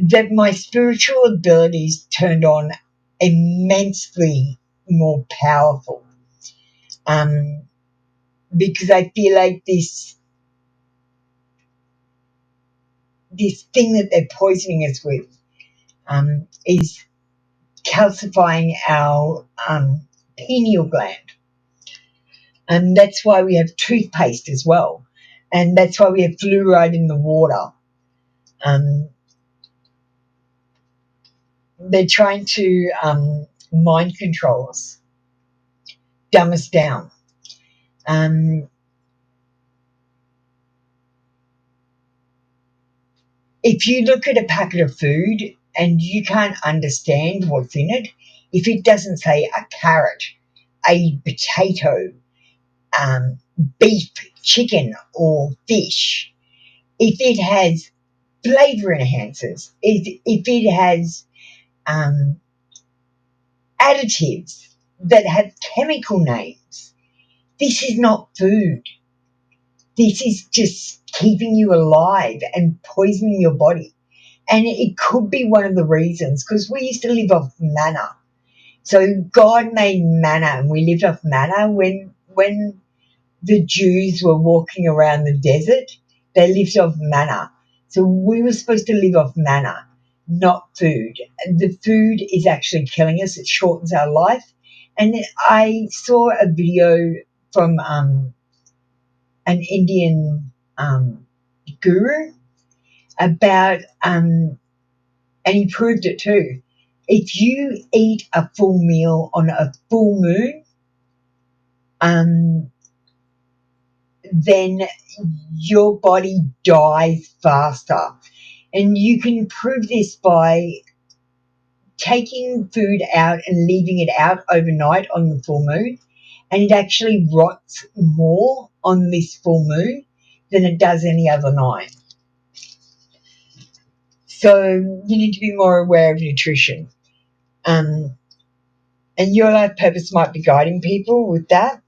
that my spiritual abilities turned on immensely more powerful. Because I feel like this thing that they're poisoning us with is calcifying our pineal gland. And that's why we have toothpaste as well. And that's why we have fluoride in the water. They're trying to mind control us, dumb us down. If you look at a packet of food and you can't understand what's in it, if it doesn't say a carrot, a potato, beef, chicken, or fish, if it has flavor enhancers, if it has additives that have chemical names, this is not food. This is just keeping you alive and poisoning your body. And it could be one of the reasons, because we used to live off manna. So God made manna and we lived off manna. When the Jews were walking around the desert, they lived off manna. So we were supposed to live off manna, not food. The food is actually killing us. It shortens our life. And I saw a video from an Indian guru about, and he proved it too. If you eat a full meal on a full moon, then your body dies faster. And you can prove this by taking food out and leaving it out overnight on the full moon, and it actually rots more on this full moon than it does any other night. So you need to be more aware of nutrition. And your life purpose might be guiding people with that.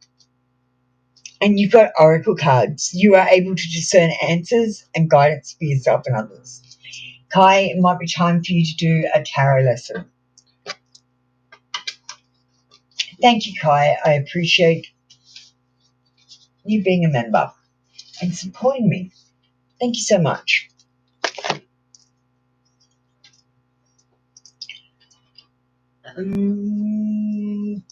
And you've got oracle cards. You are able to discern answers and guidance for yourself and others. Kai, it might be time for you to do a tarot lesson. Thank you, Kai. I appreciate you being a member and supporting me. Thank you so much.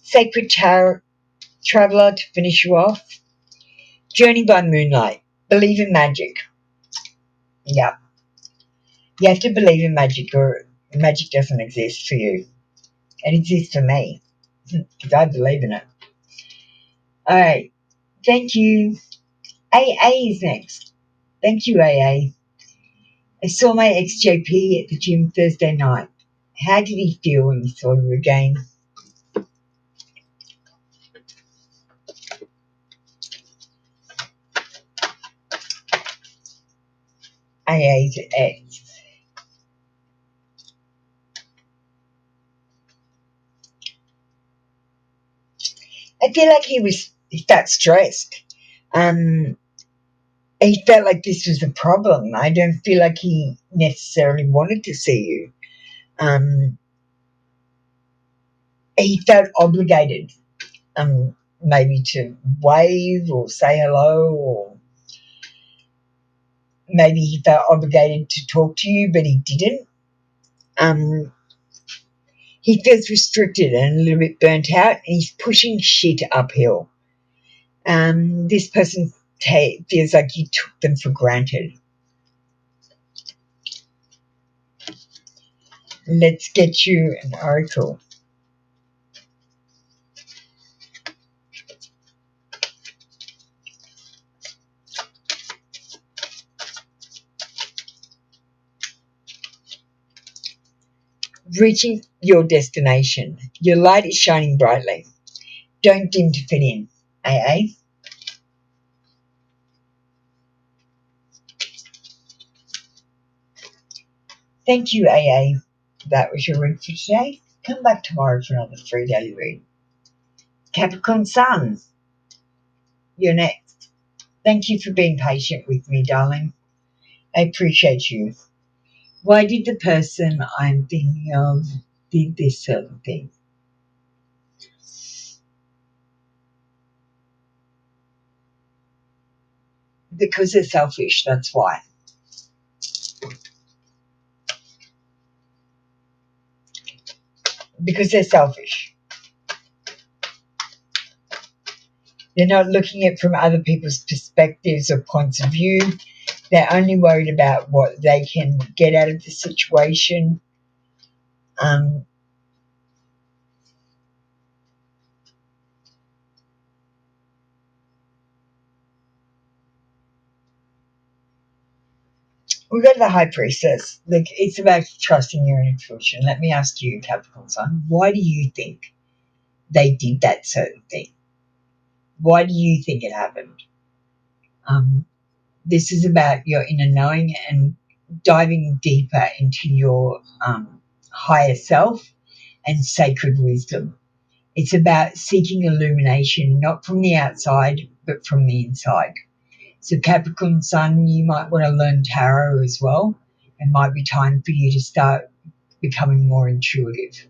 Sacred Traveler to finish you off. Journey by Moonlight. Believe in magic. Yeah. You have to believe in magic, or magic doesn't exist for you. It exists for me, because I believe in it. All right. Thank you. AA is next. Thank you, AA. I saw my ex-JP at the gym Thursday night. How did he feel when he saw you again? AA's ex. I feel like he felt stressed. He felt like this was a problem. I don't feel like he necessarily wanted to see you. He felt obligated, maybe to wave or say hello, or maybe he felt obligated to talk to you, but he didn't. He feels restricted and a little bit burnt out, and he's pushing shit uphill. This person feels like you took them for granted. Let's get you an oracle. Reaching your destination. Your light is shining brightly. Don't dim to fit in. AA. Thank you, AA. That was your read for today. Come back tomorrow for another free daily read. Capricorn Sun, you're next. Thank you for being patient with me, darling. I appreciate you. Why did the person I'm thinking of did this certain thing? Because they're selfish, that's why. Because they're selfish. They're not looking at it from other people's perspectives or points of view. They're only worried about what they can get out of the situation. We've got the High Priestess. Look, it's about trusting your intuition. Let me ask you, Capricorn Sun, why do you think they did that certain thing? Why do you think it happened? This is about your inner knowing and diving deeper into your higher self and sacred wisdom. It's about seeking illumination, not from the outside, but from the inside. So Capricorn Sun, you might want to learn tarot as well. It might be time for you to start becoming more intuitive.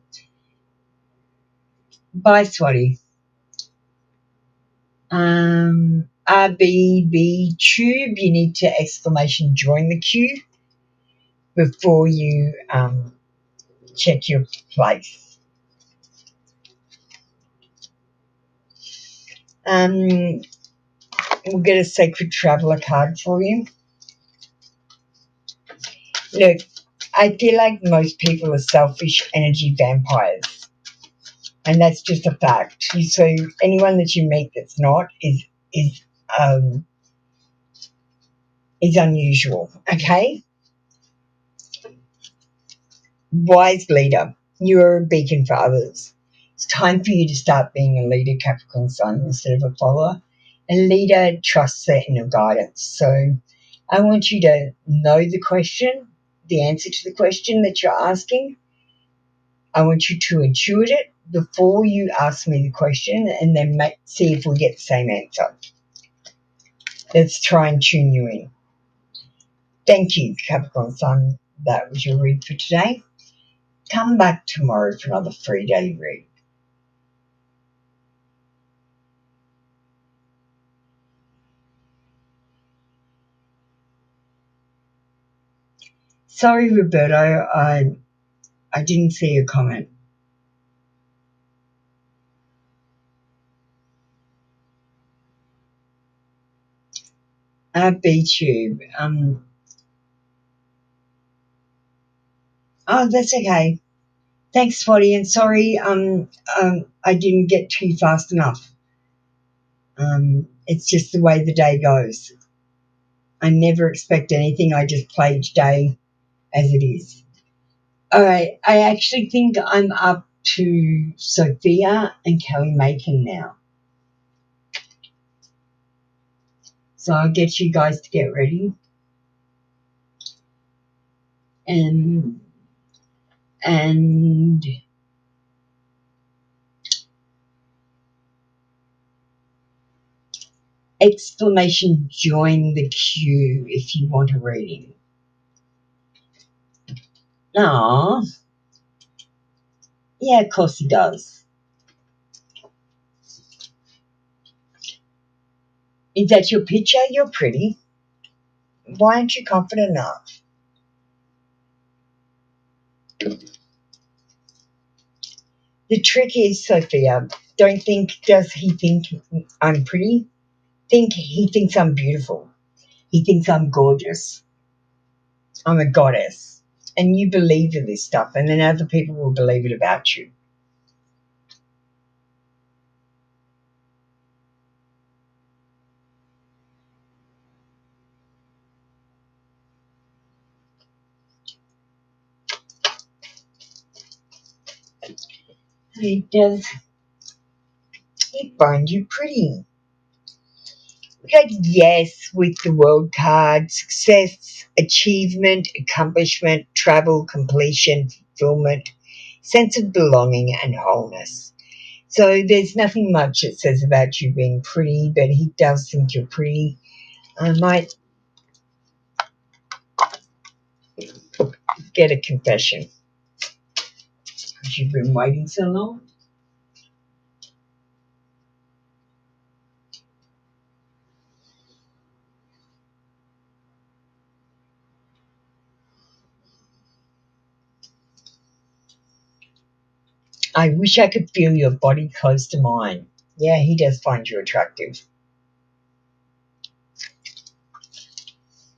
Bye, Swati. RBB Tube, you need to exclamation join the queue before you check your place. We'll get a Sacred Traveler card for you. Look, I feel like most people are selfish energy vampires, and that's just a fact. So anyone that you meet that's not is unusual. Okay, wise leader, you are a beacon for others. It's time for you to start being a leader, Capricorn Sun, instead of a follower. A leader trusts their inner guidance. So I want you to know the question, the answer to the question that you're asking. I want you to intuit it before you ask me the question, and then see if we get the same answer. Let's try and tune you in. Thank you, Capricorn Sun. That was your read for today. Come back tomorrow for another free daily read. Sorry, Roberto, I didn't see your comment. B-Tube. Oh, that's okay. Thanks, Spotty, and sorry I didn't get to you fast enough. It's just the way the day goes. I never expect anything. I just play each day as it is. All right, I actually think I'm up to Sophia and Kelly Macon now. So I'll get you guys to get ready. And exclamation join the queue if you want a reading. Aww. Yeah, of course he does. Is that your picture? You're pretty. Why aren't you confident enough? The trick is, Sophia, don't think, does he think I'm pretty? He thinks I'm beautiful. He thinks I'm gorgeous. I'm a goddess. And you believe in this stuff, and then other people will believe it about you. He does. He finds you pretty. We got yes with the world card. Success, achievement, accomplishment, travel, completion, fulfillment, sense of belonging and wholeness. So there's nothing much it says about you being pretty, but he does think you're pretty. I might get a confession. Because you've been waiting so long. I wish I could feel your body close to mine. Yeah, he does find you attractive.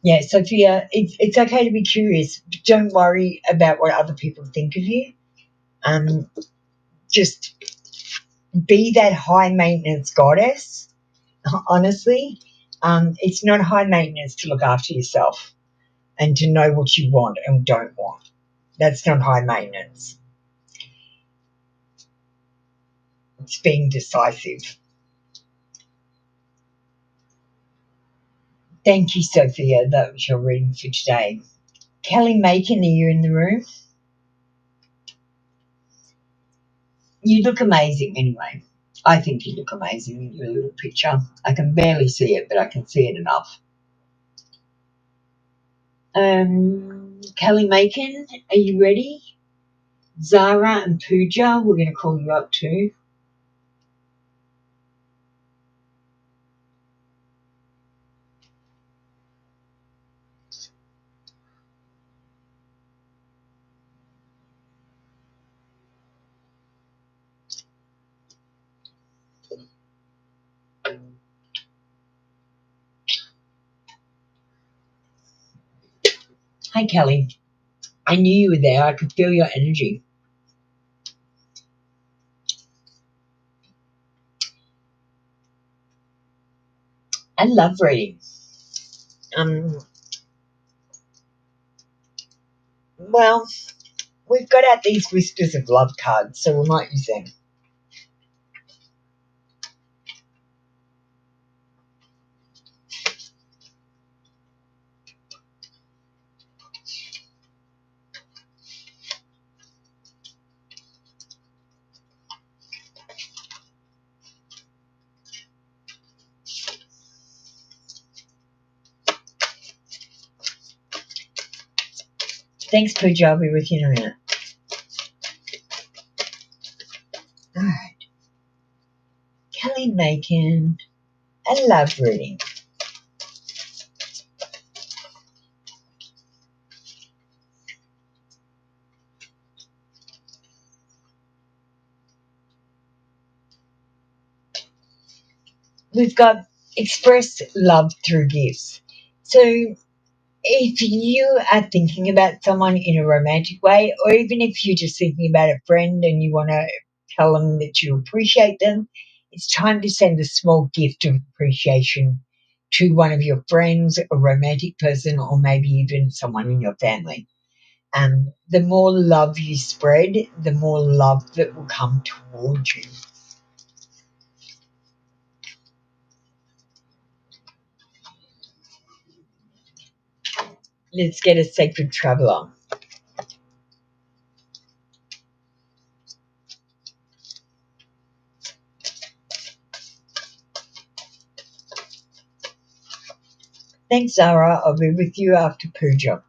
Yeah, Sophia, it's okay to be curious, but don't worry about what other people think of you. Just be that high maintenance goddess. Honestly, it's not high maintenance to look after yourself and to know what you want and don't want. That's not high maintenance. It's being decisive. Thank you, Sophia. That was your reading for today. Kelly Macon, are you in the room? You look amazing anyway. I think you look amazing in your little picture. I can barely see it, but I can see it enough. Kelly Macon, are you ready? Zara and Pooja, we're going to call you up too. Hi, Kelly. I knew you were there. I could feel your energy. I love reading. Well, we've got out these Whispers of Love cards, so we might use them. Thanks, Pooja. I'll be with you in a minute. All right. Kelly Macon. I love reading. We've got express love through gifts. So if you are thinking about someone in a romantic way, or even if you're just thinking about a friend and you want to tell them that you appreciate them, it's time to send a small gift of appreciation to one of your friends, a romantic person, or maybe even someone in your family. The more love you spread, the more love that will come towards you. Let's get a sacred traveler. Thanks, Zara. I'll be with you after Pooja.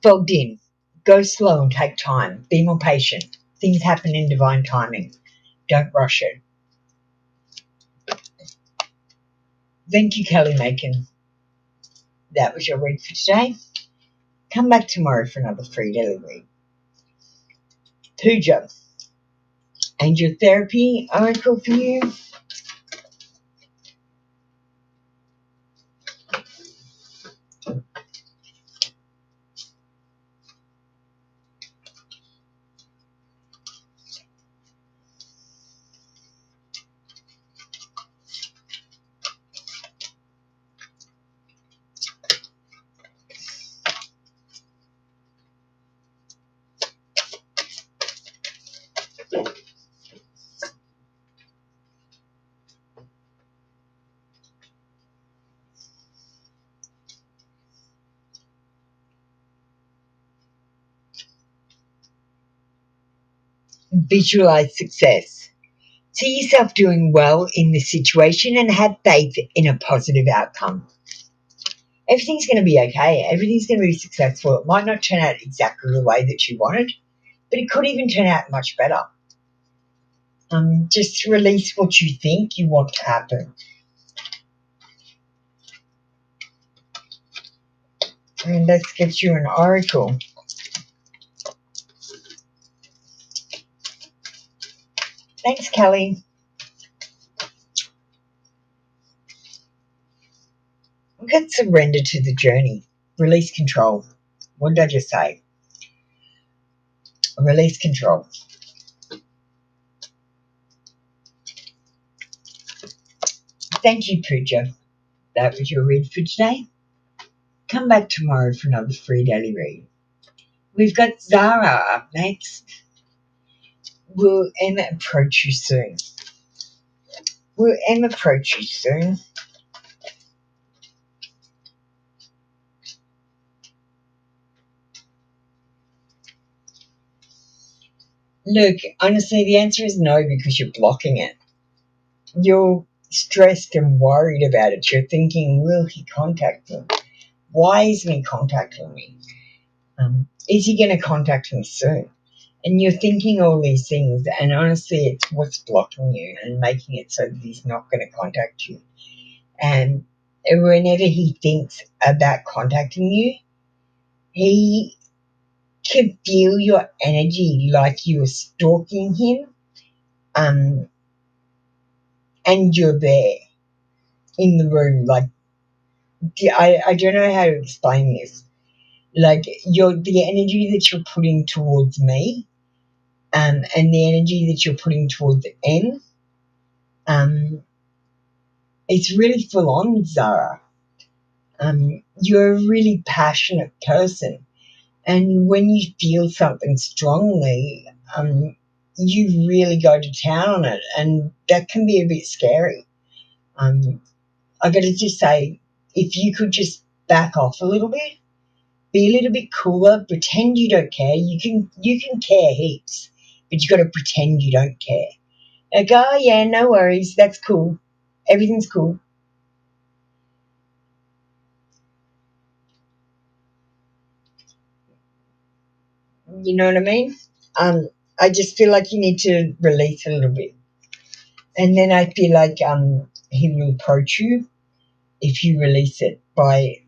Fogged in. Go slow and take time. Be more patient. Things happen in divine timing. Don't rush it. Thank you, Kelly Macon. That was your read for today. Come back tomorrow for another free daily read. Pooja. Angel Therapy Oracle for you. Visualize success. See yourself doing well in this situation and have faith in a positive outcome. Everything's going to be okay. Everything's going to be successful. It might not turn out exactly the way that you wanted, but it could even turn out much better. Just release what you think you want to happen. And let's get you an oracle. Thanks, Kelly. We've got surrender to the journey. Release control. What did I just say? Release control. Thank you, Pooja. That was your read for today. Come back tomorrow for another free daily read. We've got Zara up next. Will Emma approach you soon? Will Emma approach you soon? Look, honestly, the answer is no, because you're blocking it. You're stressed and worried about it. You're thinking, will he contact me? Why isn't he contacting me? Is he going to contact me soon? And you're thinking all these things, and honestly, it's what's blocking you and making it so that he's not going to contact you. And whenever he thinks about contacting you, he can feel your energy like you are stalking him, and you're there in the room. Like, I don't know how to explain this. Like, the energy that you're putting towards me, and the energy that you're putting towards M, it's really full on, Zara. You're a really passionate person, and when you feel something strongly, you really go to town on it, and that can be a bit scary. I got to just say, if you could just back off a little bit, be a little bit cooler, pretend you don't care. You can care heaps, but you got to pretend you don't care. Like, oh yeah, no worries, that's cool, everything's cool. You know what I mean? I just feel like you need to release a little bit, and then I feel like he will approach you if you release it by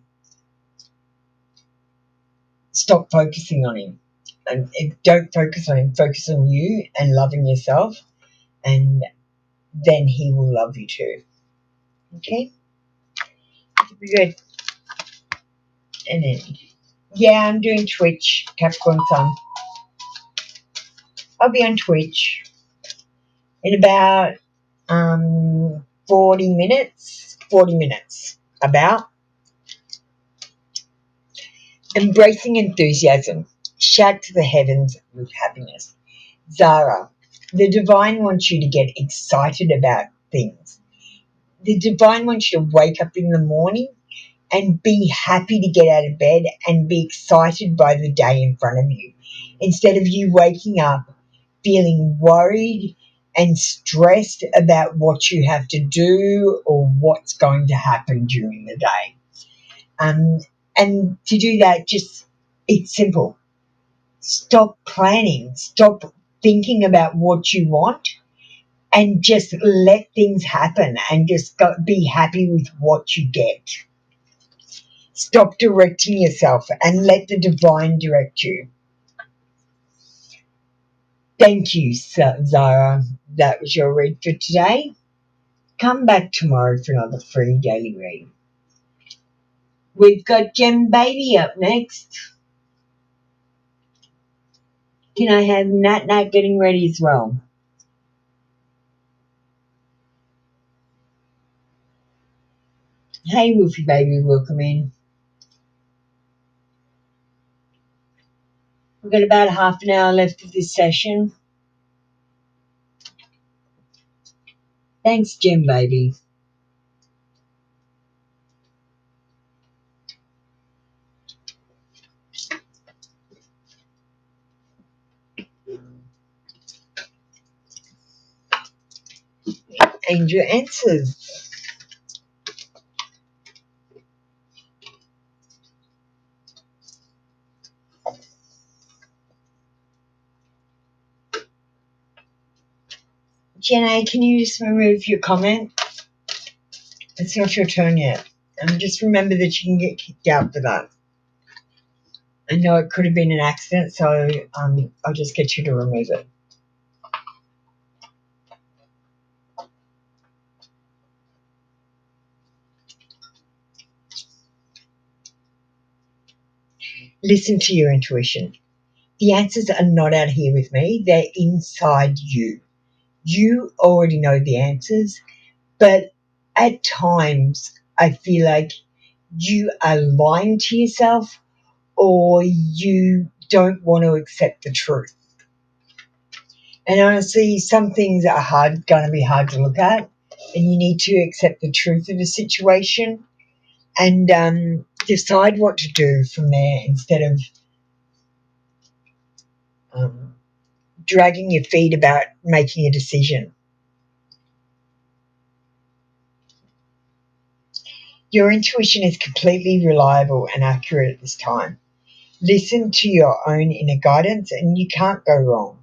stop focusing on him, and don't focus on him. Focus on you and loving yourself, and then he will love you too. Okay, good. And then yeah, I'm doing Twitch, Capricorn Sun. I'll be on Twitch in about 40 minutes. 40 minutes. About embracing enthusiasm. Shout to the heavens with happiness. Zara, the divine wants you to get excited about things. The divine wants you to wake up in the morning and be happy to get out of bed and be excited by the day in front of you, instead of you waking up feeling worried and stressed about what you have to do or what's going to happen during the day. And to do that, just, it's simple. Stop planning, stop thinking about what you want, and just let things happen, and just be happy with what you get. Stop directing yourself and let the divine direct you. Thank you, Zara. That was your read for today. Come back tomorrow for another free daily read. We've got Gem Baby up next. Can I have Nat Nat getting ready as well? Hey, Wolfie Baby, welcome in. We've got about half an hour left of this session. Thanks, Gem Baby. Angel Answers. Jenna, can you just remove your comment? It's not your turn yet. And just remember that you can get kicked out for that. I know it could have been an accident, so I'll just get you to remove it. Listen to your intuition. The answers are not out here with me. They're inside you. You already know the answers, but at times I feel like you are lying to yourself, or you don't want to accept the truth. And honestly, some things are going to be hard to look at, and you need to accept the truth of the situation and decide what to do from there, instead of dragging your feet about making a decision. Your intuition is completely reliable and accurate at this time. Listen to your own inner guidance and you can't go wrong.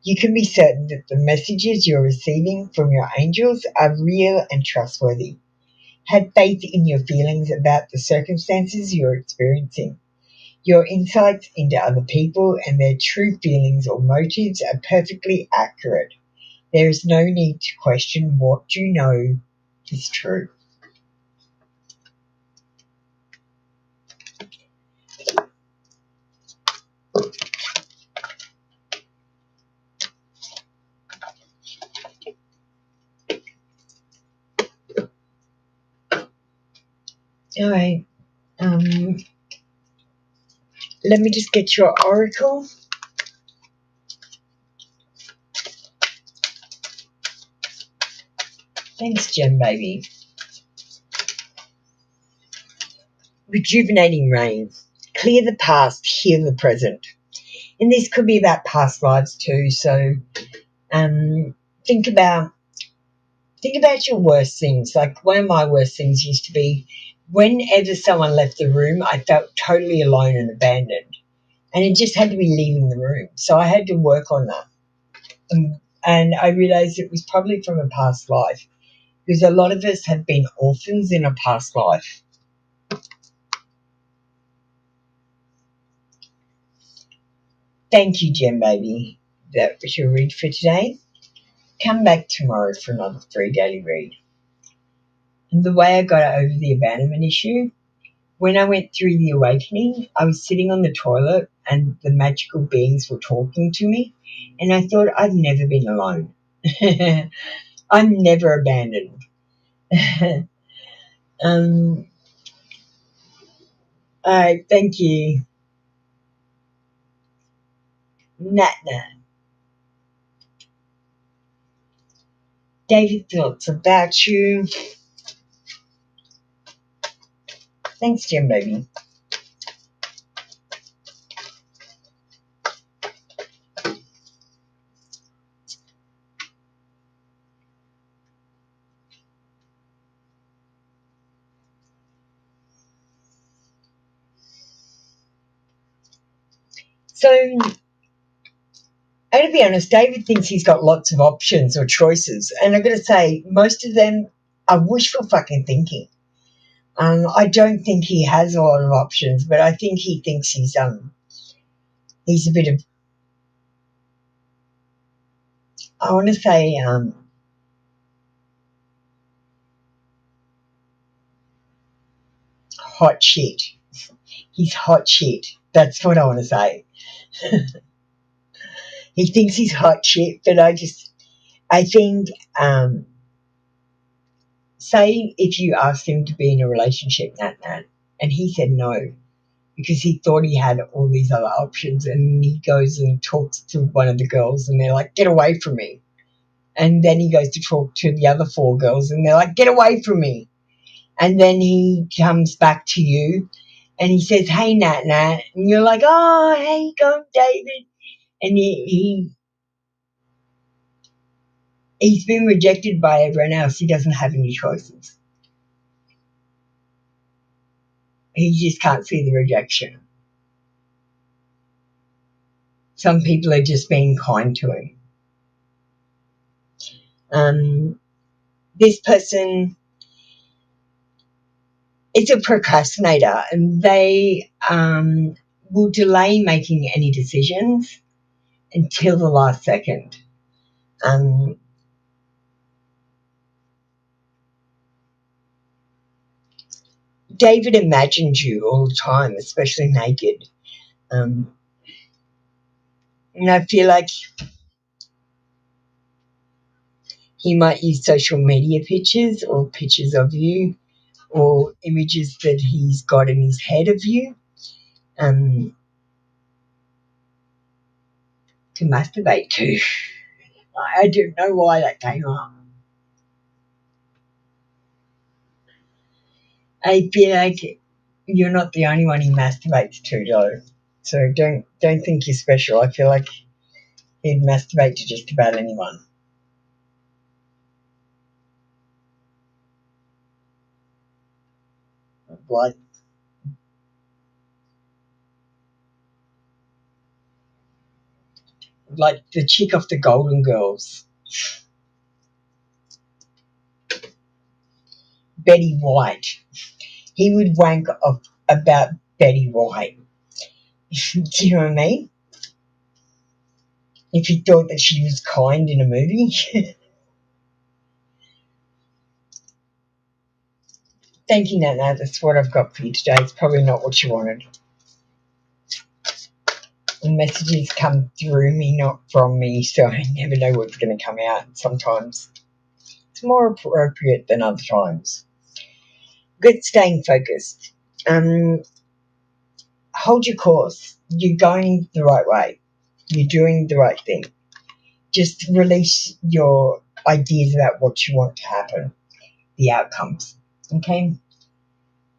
You can be certain that the messages you're receiving from your angels are real and trustworthy. Have faith in your feelings about the circumstances you're experiencing. Your insights into other people and their true feelings or motives are perfectly accurate. There is no need to question what you know is true. All right. Let me just get your oracle. Thanks, Gem Baby. Rejuvenating rain. Clear the past, heal the present. And this could be about past lives too. So think about your worst things. Like one of my worst things used to be whenever someone left the room, I felt totally alone and abandoned. And it just had to be leaving the room. So I had to work on that. And I realized it was probably from a past life because a lot of us have been orphans in a past life. Thank you, Gem Baby. That was your read for today. Come back tomorrow for another free daily read. And the way I got over the abandonment issue, when I went through the awakening, I was sitting on the toilet and the magical beings were talking to me, and I thought I've never been alone. I'm never abandoned. All right, thank you. Natna. David thoughts about you. Thanks, Jim Baby. So, and to be honest, David thinks he's got lots of options or choices. And I've got to say, most of them are wishful fucking thinking. I don't think he has a lot of options, but I think he thinks he's a bit of, I want to say, hot shit. He's hot shit. That's what I want to say. He thinks he's hot shit, but I think, say if you asked him to be in a relationship, Nat, and he said no, because he thought he had all these other options, and he goes and talks to one of the girls, and they're like, get away from me. And then he goes to talk to the other 4 girls, and they're like, get away from me. And then he comes back to you, and he says, hey, Nat, and you're like, oh, how you going, David? And he's been rejected by everyone else. He doesn't have any choices. He just can't see the rejection. Some people are just being kind to him. This person is a procrastinator, and they will delay making any decisions until the last second. David imagined you all the time, especially naked. And I feel like he might use social media pictures or pictures of you or images that he's got in his head of you to masturbate to. I don't know why that came up. I feel like you're not the only one he masturbates to, though. So don't think you're special. I feel like He'd masturbate to just about anyone. Like the chick off the Golden Girls, Betty White. He would wank off about Betty White. Do you know what I mean? If he thought that she was kind in a movie. Thank you, Nana. That's what I've got for you today. It's probably not what you wanted. The messages come through me, not from me, so I never know what's going to come out. Sometimes it's more appropriate than other times. Good staying focused. Hold your course. You're going the right way. You're doing the right thing. Just release your ideas about what you want to happen, the outcomes. Okay?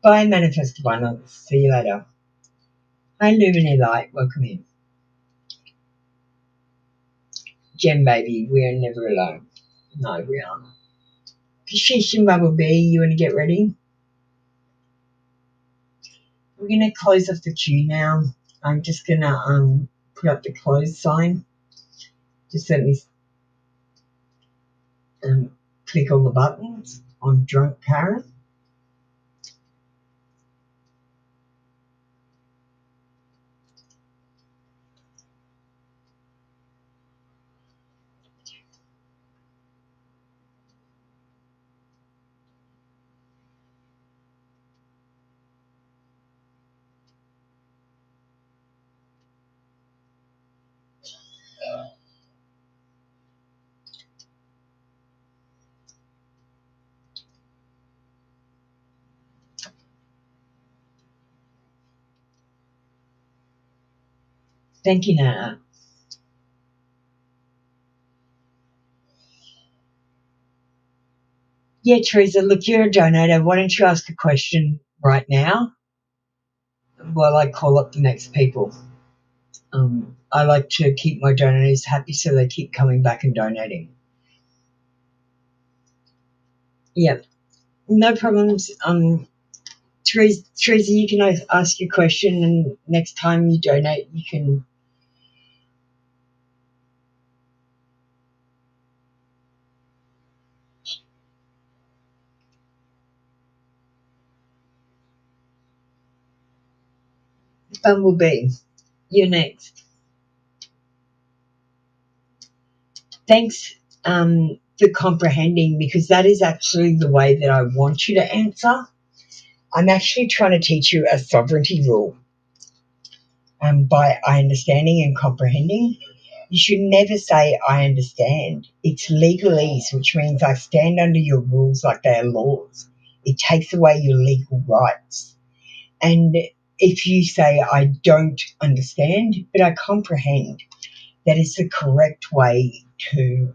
Bye, Manifest Abundance. See you later. Hi, Luminary Light. Welcome in. Gem Baby, we are never alone. No, we aren't. Kashishin Bumblebee, you want to get ready? We're going to close off the queue now. I'm just going to put up the close sign. Just let me click all the buttons on Drunk Parrot. Thank you, Nana. Yeah, Teresa, look, you're a donator. Why don't you ask a question right now while I call up the next people? I like to keep my donors happy so they keep coming back and donating. Yeah, no problems. Teresa, you can ask your question, and next time you donate, you can. Bumblebee, you're next. Thanks for comprehending, because that is actually the way that I want you to answer. I'm actually trying to teach you a sovereignty rule by I understanding and comprehending. You should never say I understand. It's legalese, which means I stand under your rules like they are laws. It takes away your legal rights. And if you say I don't understand, but I comprehend, that is the correct way to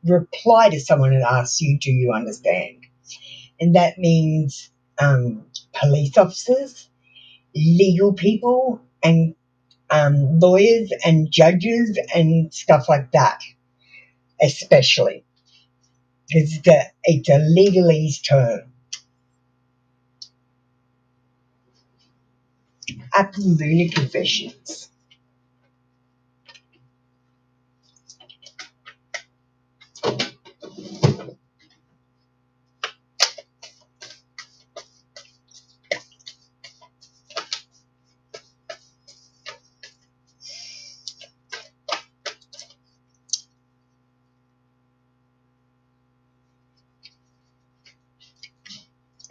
reply to someone that asks you, do you understand? And that means police officers, legal people, and lawyers and judges and stuff like that, especially, because it's a legalese term. Apple Lunar Confessions.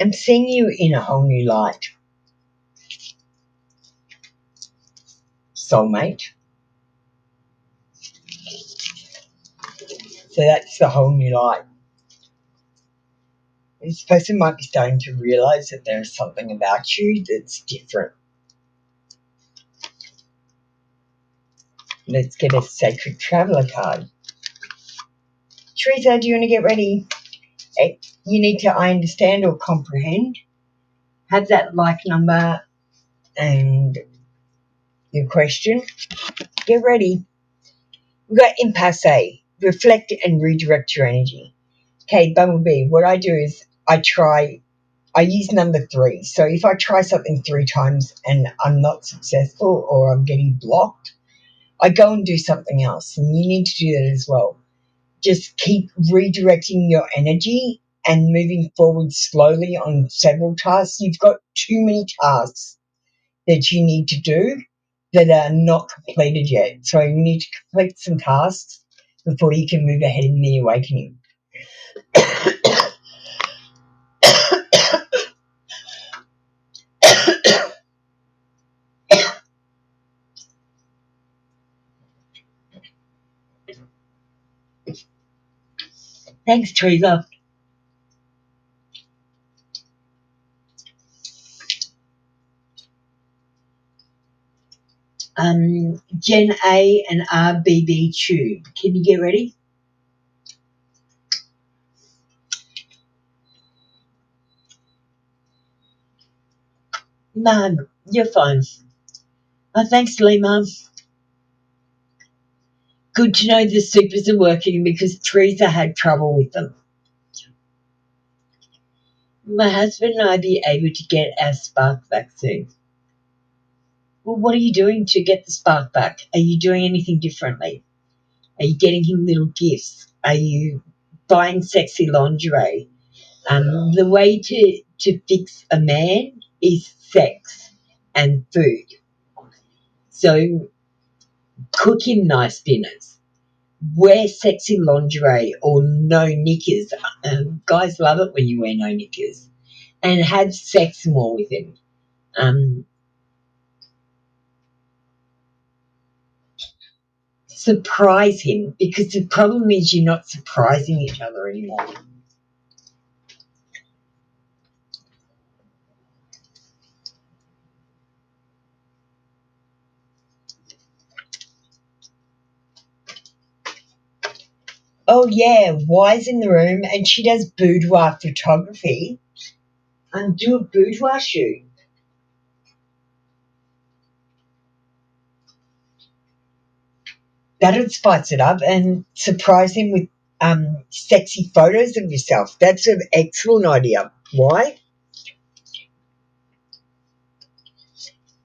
I'm seeing you in a whole new light, soulmate. So that's the whole new light. This person might be starting to realize that there is something about you that's different. Let's get a sacred traveler card. Teresa, do you want to get ready? You need to I understand or comprehend. Have that like number and your question. Get ready. We've got impasse, reflect and redirect your energy. Okay, Bumblebee, what I do is I use number 3. So if I try something 3 times and I'm not successful or I'm getting blocked, I go and do something else. And you need to do that as well. Just keep redirecting your energy and moving forward slowly on several tasks. You've got too many tasks that you need to do that are not completed yet. So you need to complete some tasks before you can move ahead in the awakening. Thanks, Teresa. Gen A and RBB tube. Can you get ready? Mum, you're fine. Oh, thanks, Lima. Good to know the supers are working because Teresa had trouble with them. My husband and I be able to get our spark back soon. Well, what are you doing to get the spark back? Are you doing anything differently? Are you getting him little gifts? Are you buying sexy lingerie? The way to fix a man is sex and food. So cook him nice dinners. Wear sexy lingerie or no knickers. Guys love it when you wear no knickers. And have sex more with him. Surprise him, because the problem is you're not surprising each other anymore. Oh yeah, Y's in the room and she does boudoir photography. Do a boudoir shoot. That'd spice it up and surprise him with sexy photos of yourself. That's an excellent idea. Why?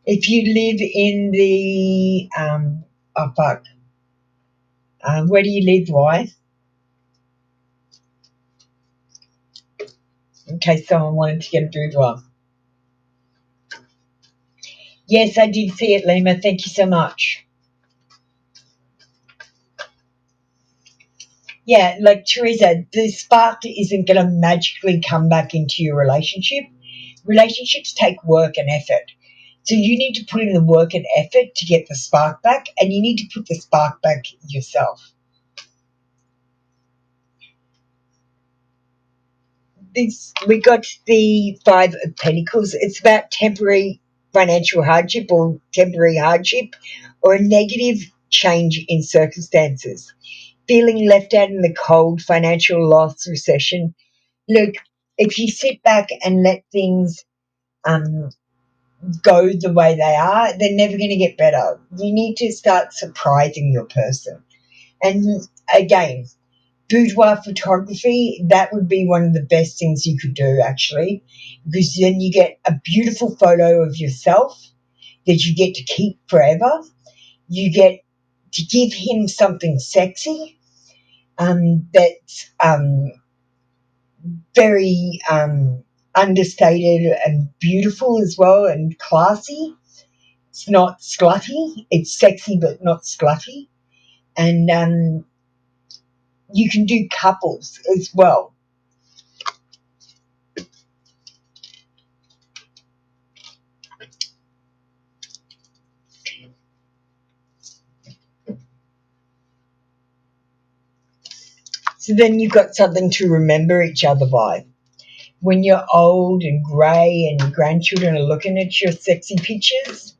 If you live in the where do you live? Why? In case someone wanted to get a boudoir. Yes, I did see it, Lima. Thank you so much. Yeah, like Teresa, the spark isn't going to magically come back into your relationship. Relationships take work and effort. So you need to put in the work and effort to get the spark back, and you need to put the spark back yourself. We got the 5 of Pentacles. It's about temporary financial hardship or temporary hardship or a negative change in circumstances. Feeling left out in the cold, financial loss, recession. Look, if you sit back and let things go the way they are, they're never going to get better. You need to start surprising your person. And again, boudoir photography, that would be one of the best things you could do, actually, because then you get a beautiful photo of yourself that you get to keep forever. You get to give him something sexy that's very understated and beautiful as well and classy. It's not slutty. It's sexy but not slutty. And you can do couples as well. So then you've got something to remember each other by. When you're old and grey and your grandchildren are looking at your sexy pictures,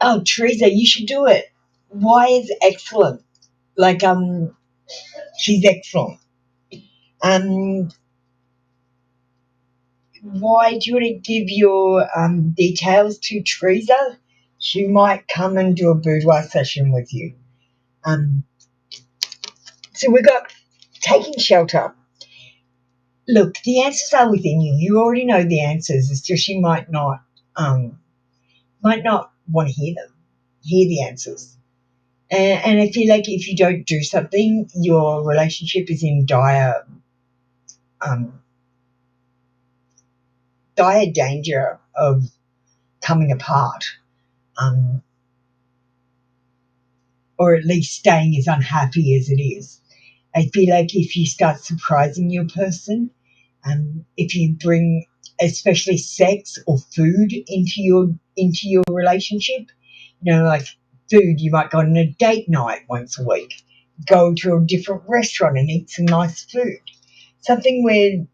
oh, Teresa, you should do it. Why is excellent? Like, she's excellent. why do you want to give your details to Teresa? She might come and do a boudoir session with you. So we've got taking shelter. Look, the answers are within you. You already know the answers. It's just you might not want to hear the answers. And I feel like if you don't do something, your relationship is in dire danger of coming apart, or at least staying as unhappy as it is. I feel like if you start surprising your person, if you bring especially sex or food into your relationship, like food, you might go on a date night once a week, go to a different restaurant and eat some nice food, something where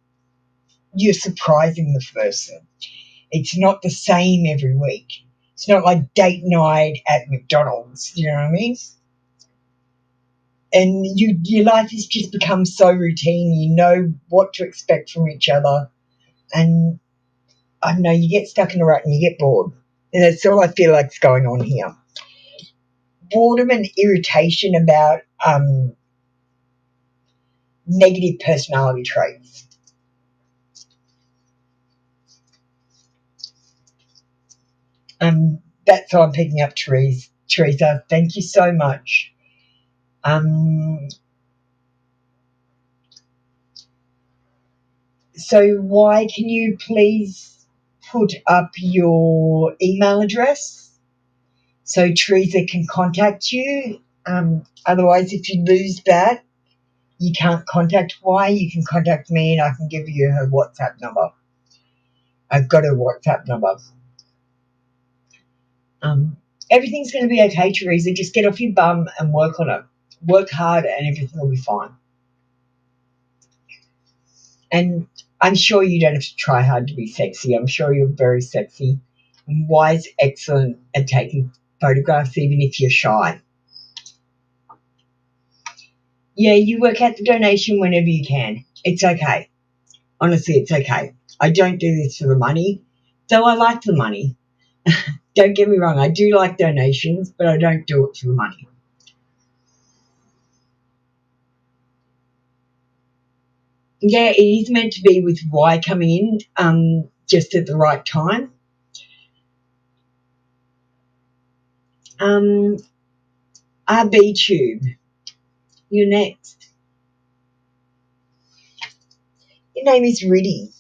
you're surprising the person. It's not the same every week. It's not like date night at McDonald's, you know what I mean? And your life has just become so routine. You know what to expect from each other. And I don't know, you get stuck in a rut and you get bored. And that's all I feel like is going on here. Boredom and irritation about negative personality traits. That's all I'm picking up, Teresa. Thank you so much. So why can you please put up your email address so Teresa can contact you? Otherwise, if you lose that, you can't contact Y, you can contact me and I can give you her WhatsApp number. I've got her WhatsApp number. Everything's going to be okay, Teresa. Just get off your bum and work on it. Work hard and everything will be fine. And I'm sure you don't have to try hard to be sexy. I'm sure you're very sexy. And Y's excellent at taking photographs even if you're shy. Yeah, you work out the donation whenever you can. It's okay. Honestly, it's okay. I don't do this for the money, though I like the money. Don't get me wrong, I do like donations, but I don't do it for the money. Yeah, it is meant to be with Y coming in just at the right time. RB Tube, you're next. Your name is Riddy.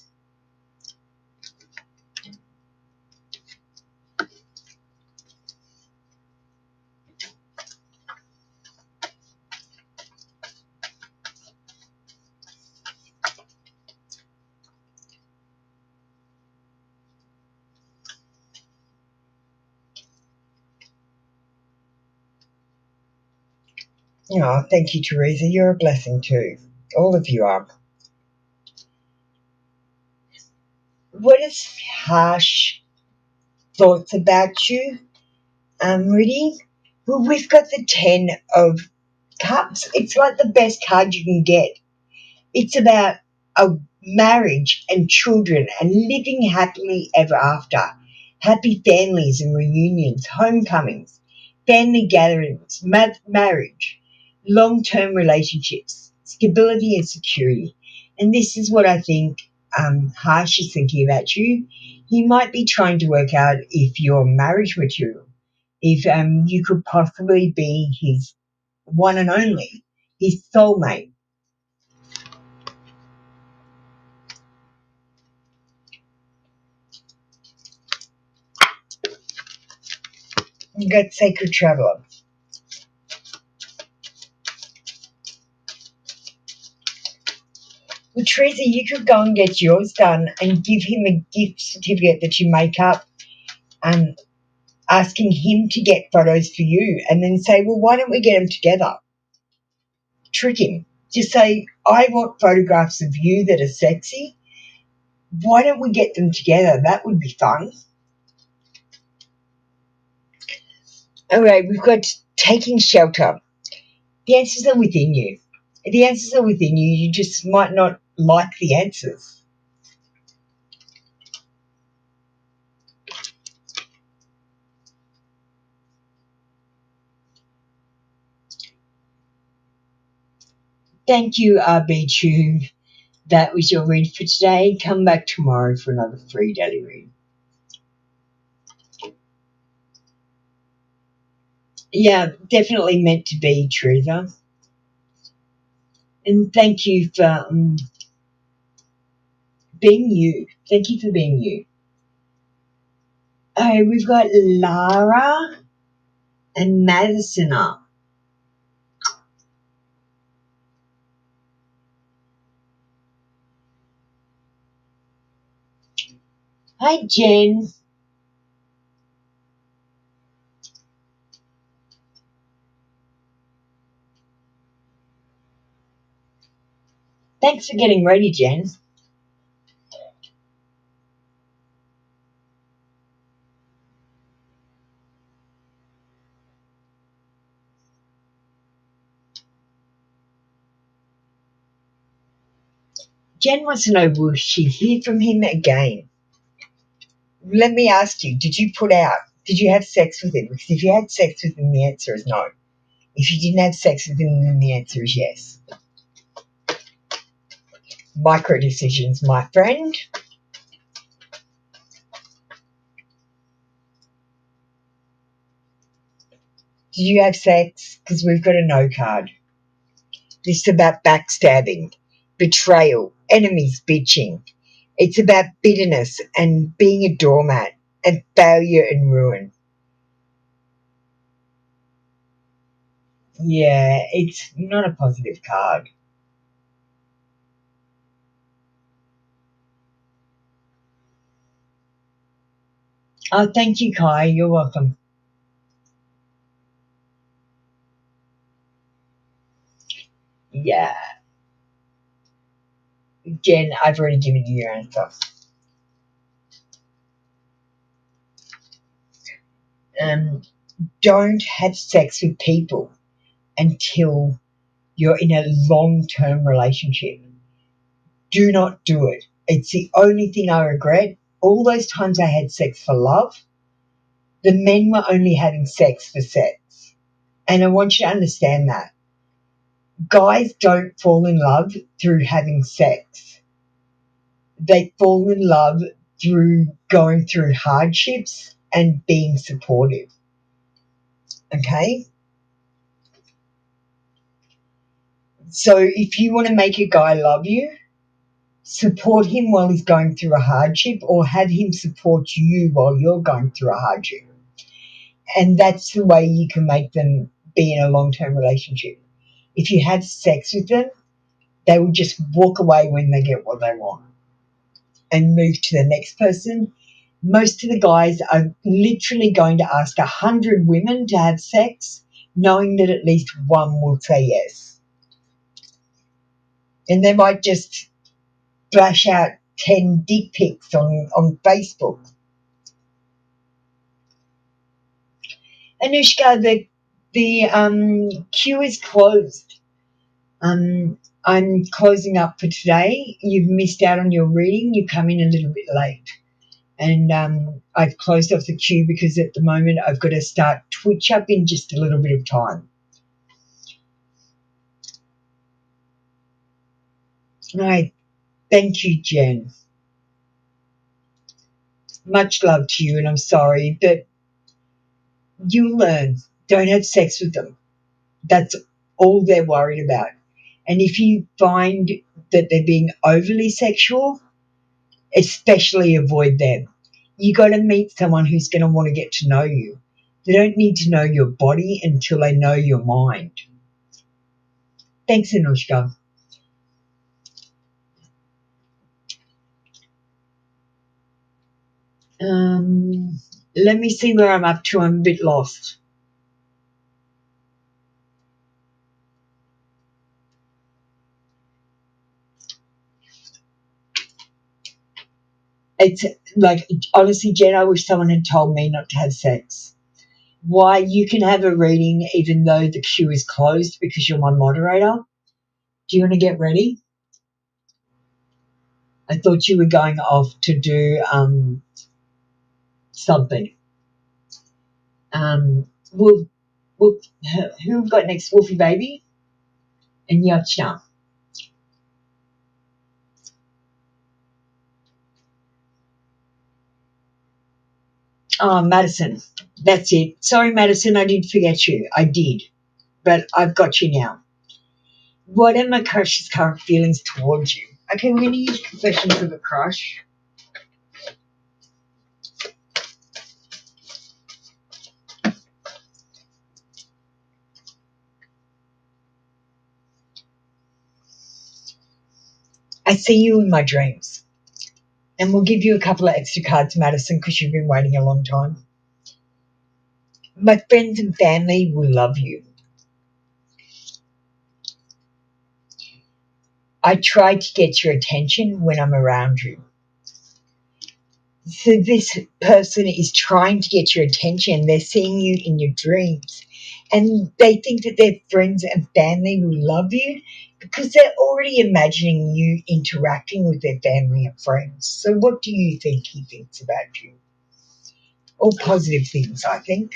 Oh, thank you, Teresa. You're a blessing too. All of you are. What is harsh thoughts about you, Riddy? Well, we've got the 10 of Cups. It's like the best card you can get. It's about a marriage and children and living happily ever after. Happy families and reunions, homecomings, family gatherings, marriage, long-term relationships, stability and security. And this is what I think Harsh is thinking about you. He might be trying to work out if you're marriage material, if you could possibly be his one and only, his soulmate. You got Sacred Traveler. Well, Teresa, you could go and get yours done and give him a gift certificate that you make up, asking him to get photos for you, and then say, well, why don't we get them together? Trick him. Just say, I want photographs of you that are sexy. Why don't we get them together? That would be fun. All right, we've got taking shelter. The answers are within you. The answers are within you. You just might not like the answers. Thank you, RB2. That was your read for today. Come back tomorrow for another free daily read. Yeah, definitely meant to be, Teresa. And thank you for being you. Thank you for being you. Oh, we've got Lara and Madison up. Hi, Jen. Thanks for getting ready, Jen. Jen wants to know, will she hear from him again? Let me ask you, did you have sex with him? Because if you had sex with him, the answer is no. If you didn't have sex with him, then the answer is yes. Micro decisions, my friend. Did you have sex? Because we've got a no card. This is about backstabbing, betrayal, enemies bitching. It's about bitterness and being a doormat and failure and ruin. Yeah, it's not a positive card. Oh, thank you, Kai. You're welcome. Yeah. Jen, I've already given you your answer. Don't have sex with people until you're in a long-term relationship. Do not do it. It's the only thing I regret. All those times I had sex for love, the men were only having sex for sex. And I want you to understand that. Guys don't fall in love through having sex. They fall in love through going through hardships and being supportive. Okay? So if you want to make a guy love you, support him while he's going through a hardship, or have him support you while you're going through a hardship. And that's the way you can make them be in a long-term relationship. If you have sex with them, they will just walk away when they get what they want and move to the next person. Most of the guys are literally going to ask 100 women to have sex, knowing that at least one will say yes. And they might just flash out 10 dick pics on Facebook. Anushka, the queue is closed. I'm closing up for today. You've missed out on your reading. You come in a little bit late. And I've closed off the queue because at the moment I've got to start Twitch up in just a little bit of time. All right. Thank you, Jen. Much love to you, and I'm sorry, but you learn. Don't have sex with them. That's all they're worried about. And if you find that they're being overly sexual, especially avoid them. You got to meet someone who's going to want to get to know you. They don't need to know your body until they know your mind. Thanks, Anushka. Let me see where I'm up to. I'm a bit lost. It's like, honestly, Jen, I wish someone had told me not to have sex. Why? You can have a reading even though the queue is closed because you're my moderator. Do you want to get ready? I thought you were going off to do something. Wolf, who we've got next? Wolfie Baby and Yachna. Oh, Madison. That's it. Sorry, Madison, I did forget you. I did. But I've got you now. What are my crush's current feelings towards you? Okay, we're going to use Confessions of a Crush. I see you in my dreams. And we'll give you a couple of extra cards, Madison, because you've been waiting a long time. My friends and family will love you. I try to get your attention when I'm around you. So this person is trying to get your attention. They're seeing you in your dreams. And they think that their friends and family will love you because they're already imagining you interacting with their family and friends. So what do you think he thinks about you? All positive things, I think.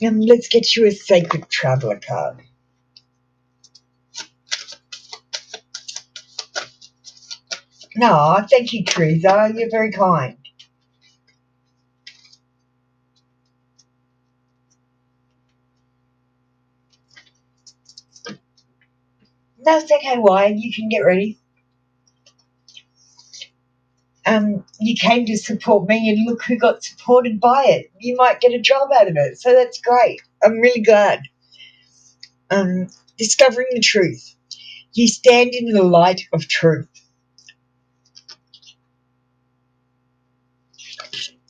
Let's get you a Sacred Traveler card. No, thank you, Teresa. You're very kind. No, it's okay, Wyatt. You can get ready. You came to support me, and look who got supported by it. You might get a job out of it, so that's great. I'm really glad. Discovering the truth. You stand in the light of truth.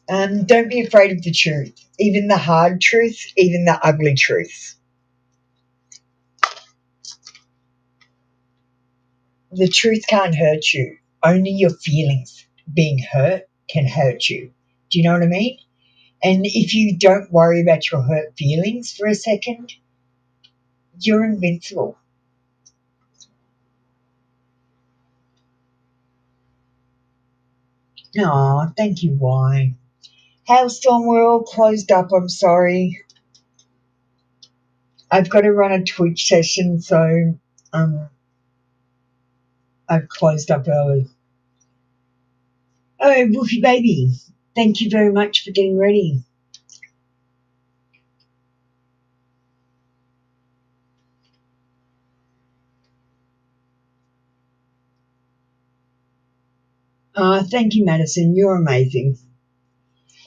Don't be afraid of the truth, even the hard truth, even the ugly truth. The truth can't hurt you. Only your feelings being hurt can hurt you. Do you know what I mean? And if you don't worry about your hurt feelings for a second, you're invincible. Aw, thank you, why? Hailstorm, we're all closed up, I'm sorry. I've got to run a Twitch session, so I've closed up early. Oh, Woofy Baby, thank you very much for getting ready. Thank you, Madison. You're amazing.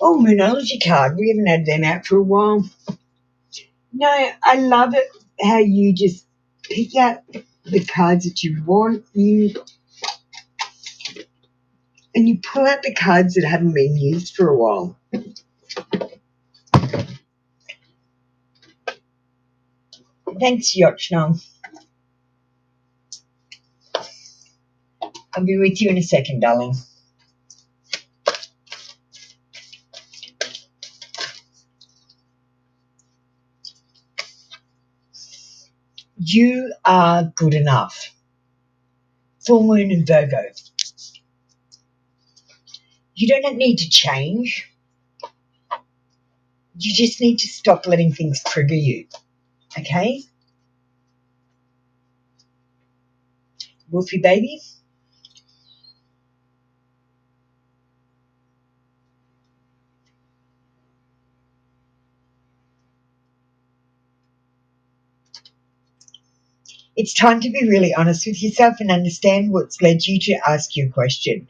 Oh, Moonology card. We haven't had them out for a while. No, I love it how you just pick out the cards that you want and you pull out the cards that haven't been used for a while. Thanks, Yochno. I'll be with you in a second, darling. You are good enough. Full moon in Virgo. You don't need to change. You just need to stop letting things trigger you. Okay? Wolfie baby? It's time to be really honest with yourself and understand what's led you to ask your question.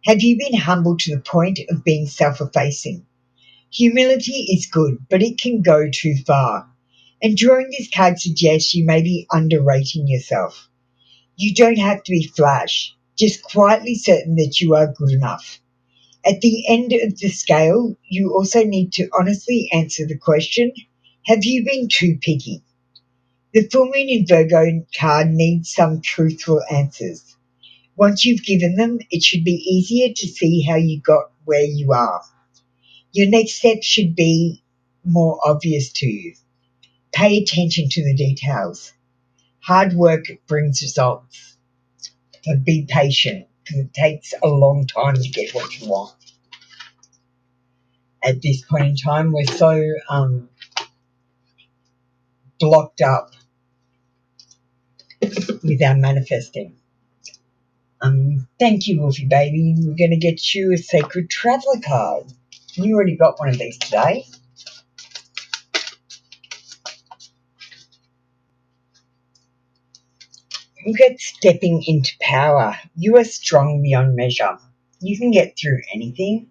Have you been humble to the point of being self-effacing? Humility is good, but it can go too far. And drawing this card suggests you may be underrating yourself. You don't have to be flash, just quietly certain that you are good enough. At the end of the scale, you also need to honestly answer the question, have you been too picky? The full moon in Virgo card needs some truthful answers. Once you've given them, it should be easier to see how you got where you are. Your next step should be more obvious to you. Pay attention to the details. Hard work brings results. So be patient because it takes a long time to get what you want. At this point in time, we're so blocked up with our manifesting. Thank you, Wolfie baby. We're going to get you a sacred traveler card. You already got one of these today. You get stepping into power. You are strong beyond measure. You can get through anything.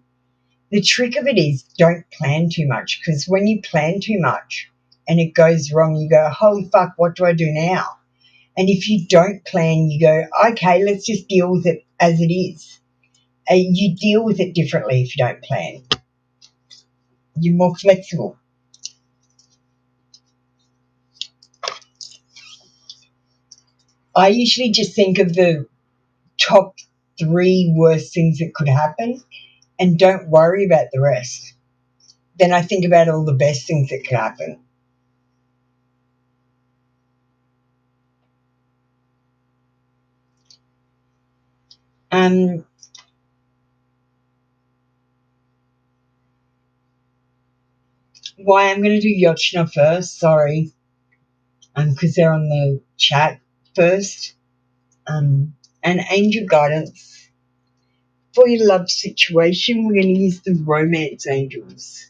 The trick of it is don't plan too much, because when you plan too much and it goes wrong, you go, holy fuck, what do I do now? And if you don't plan, you go, okay, let's just deal with it as it is. You deal with it differently if you don't plan. You're more flexible. I usually just think of the top 3 worst things that could happen and don't worry about the rest. Then I think about all the best things that could happen. Why I'm going to do Yochna first, sorry, because they're on the chat first. And angel guidance. For your love situation, we're going to use the romance angels.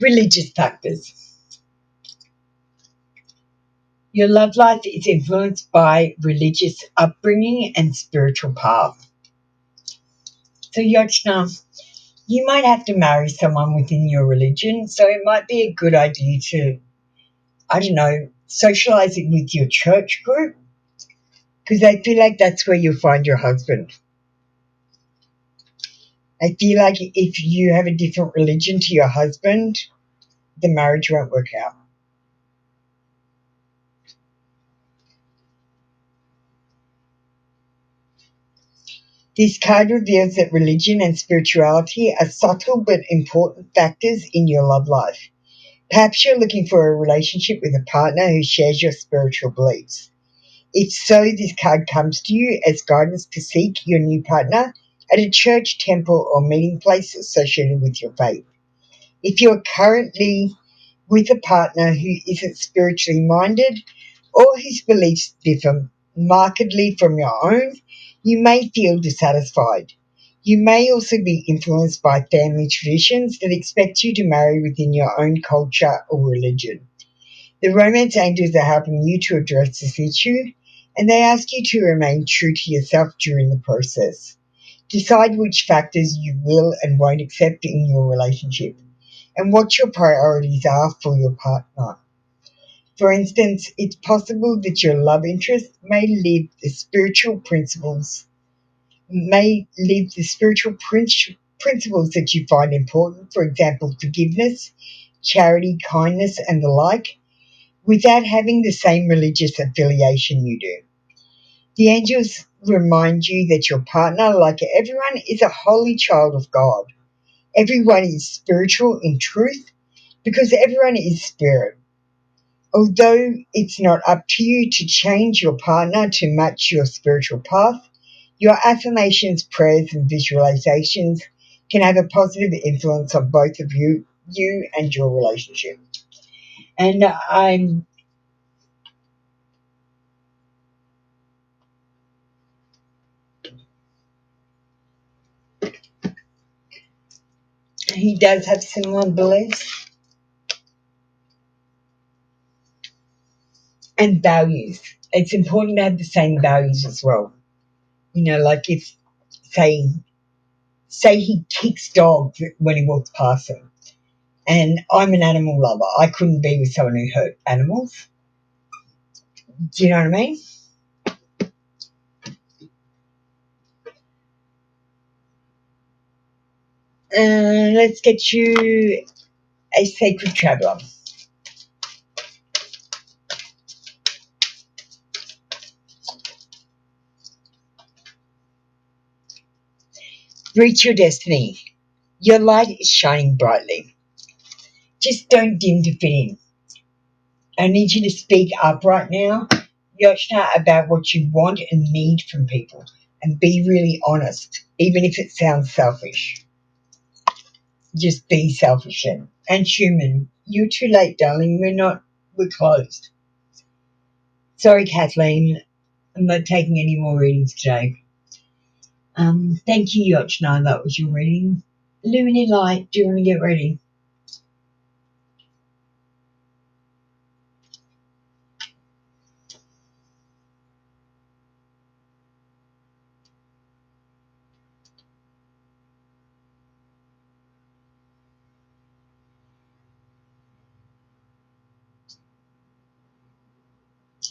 Religious factors. Your love life is influenced by religious upbringing and spiritual path. So, Yochna, you might have to marry someone within your religion, so it might be a good idea to, I don't know, socialize it with your church group, because I feel like that's where you'll find your husband. I feel like if you have a different religion to your husband, the marriage won't work out. This card reveals that religion and spirituality are subtle but important factors in your love life. Perhaps you're looking for a relationship with a partner who shares your spiritual beliefs. If so, this card comes to you as guidance to seek your new partner at a church, temple, or meeting place associated with your faith. If you're currently with a partner who isn't spiritually minded or whose beliefs differ markedly from your own, you may feel dissatisfied. You may also be influenced by family traditions that expect you to marry within your own culture or religion. The romance angels are helping you to address this issue, and they ask you to remain true to yourself during the process. Decide which factors you will and won't accept in your relationship, and what your priorities are for your partner. For instance, it's possible that your love interest may live the spiritual principles that you find important, for example, forgiveness, charity, kindness, and the like, without having the same religious affiliation you do. The angels remind you that your partner, like everyone, is a holy child of God. Everyone is spiritual in truth because everyone is spirit. Although it's not up to you to change your partner to match your spiritual path, your affirmations, prayers, and visualizations can have a positive influence on both of you and your relationship. And he does have similar beliefs and values. It's important to have the same values as well. You know, like if, say he kicks dogs when he walks past them, And I'm an animal lover. I couldn't be with someone who hurt animals. Do you know what I mean? Let's get you a sacred traveler. Reach your destiny. Your light is shining brightly. Just don't dim to fit in. I need you to speak up right now, Yoshna, about what you want and need from people, and be really honest, even if it sounds selfish. Just be selfish and human. You're too late, darling. We're closed. Sorry, Kathleen. I'm not taking any more readings today. Thank you, Yochna. That was your reading. Lumini Light, do you want to get ready?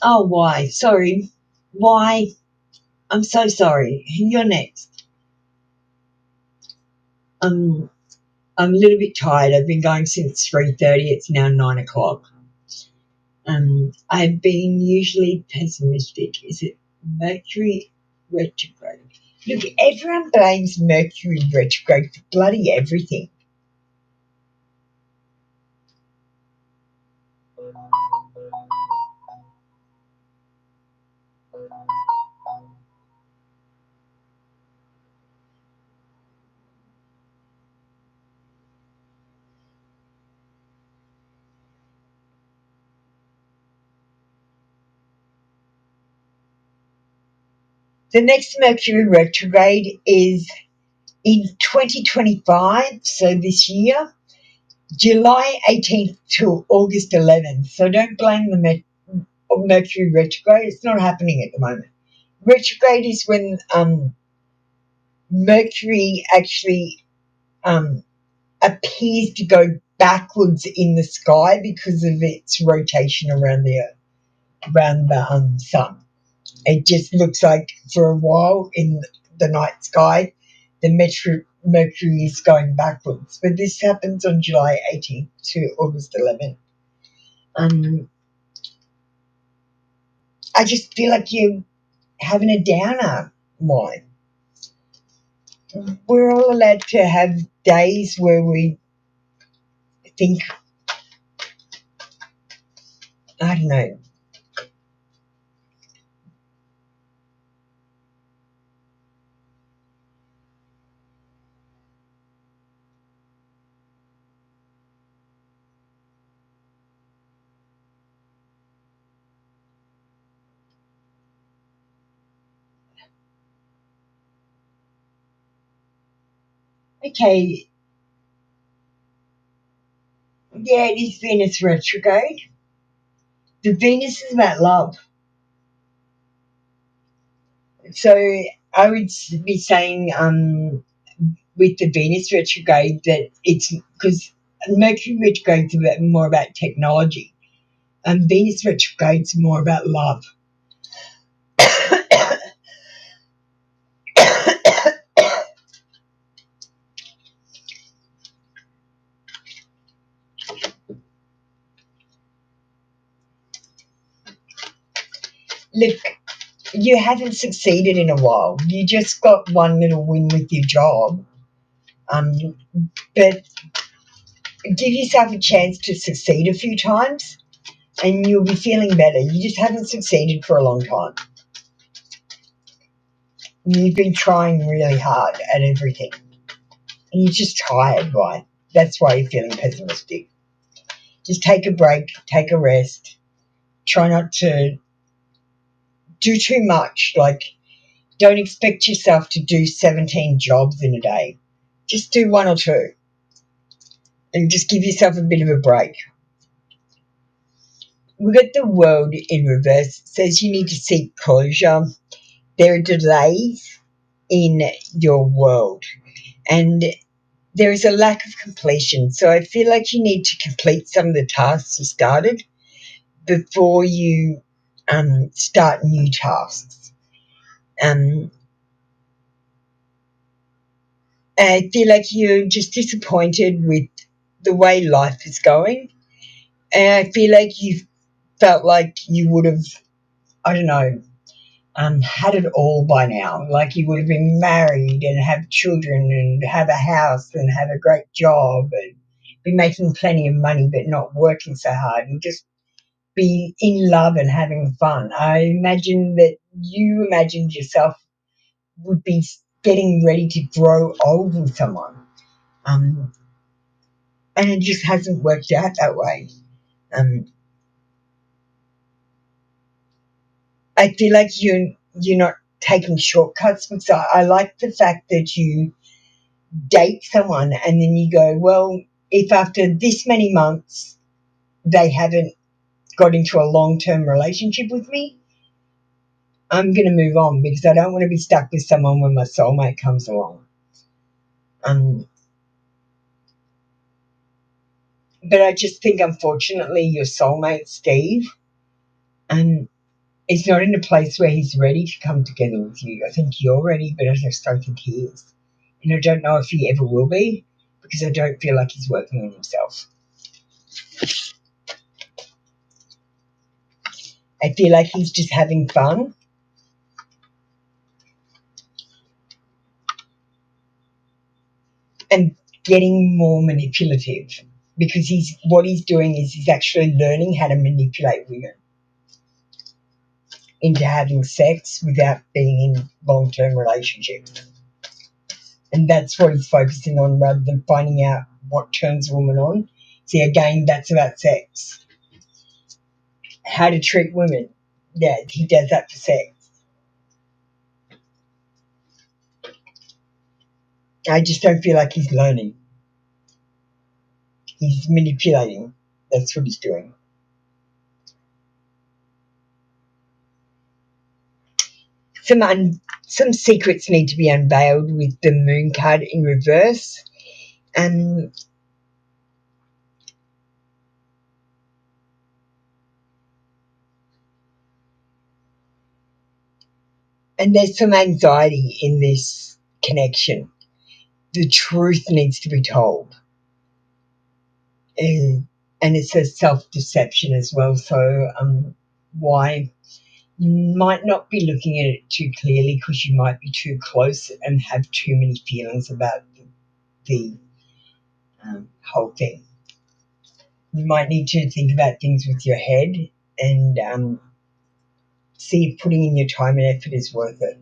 Oh, why? Sorry. Why? I'm so sorry. You're next. I'm a little bit tired. I've been going since 3:30. It's now 9 o'clock. I've been usually pessimistic. Is it Mercury retrograde? Look, everyone blames Mercury retrograde for bloody everything. The next Mercury retrograde is in 2025, so this year, July 18th to August 11th. So don't blame the Mercury retrograde. It's not happening at the moment. Retrograde is when Mercury actually appears to go backwards in the sky because of its rotation around the sun. It just looks like for a while in the night sky, the Mercury is going backwards. But this happens on July 18th to August 11th. I just feel like you're having a downer. Why? We're all allowed to have days where we think, I don't know. Okay, yeah, it is Venus retrograde. The Venus is about love. So I would be saying with the Venus retrograde that it's because Mercury retrograde is more about technology, and Venus retrograde is more about love. Look, you haven't succeeded in a while. You just got one little win with your job, but give yourself a chance to succeed a few times and you'll be feeling better. You just haven't succeeded for a long time. You've been trying really hard at everything and you're just tired, right? That's why you're feeling pessimistic. Just take a break, take a rest. Try not to do too much. Like, don't expect yourself to do 17 jobs in a day. Just do one or two and just give yourself a bit of a break. We got the world in reverse. It says you need to seek closure. There are delays in your world, and there is a lack of completion. So I feel like you need to complete some of the tasks you started before you start new tasks. I feel like you're just disappointed with the way life is going. And I feel like you felt like you would have, I don't know, had it all by now. Like you would have been married and have children and have a house and have a great job and be making plenty of money but not working so hard and just be in love and having fun. I imagine that you imagined yourself would be getting ready to grow old with someone. And it just hasn't worked out that way. Um, I feel like you're not taking shortcuts. So I like the fact that you date someone and then you go, well, if after this many months they haven't got into a long-term relationship with me, I'm going to move on because I don't want to be stuck with someone when my soulmate comes along. But I just think, unfortunately, your soulmate, Steve, is not in a place where he's ready to come together with you. I think you're ready, but I just don't think he is. And I don't know if he ever will be because I don't feel like he's working on himself. I feel like he's just having fun and getting more manipulative because what he's doing is he's actually learning how to manipulate women into having sex without being in long-term relationships. And that's what he's focusing on rather than finding out what turns a woman on. See, again, that's about sex. How to treat women. Yeah, he does that for sex. I just don't feel like he's learning. He's manipulating. That's what he's doing. Some secrets need to be unveiled with the moon card in reverse. And there's some anxiety in this connection. The truth needs to be told. And it's a self-deception as well. So why you might not be looking at it too clearly because you might be too close and have too many feelings about the whole thing. You might need to think about things with your head and see if putting in your time and effort is worth it.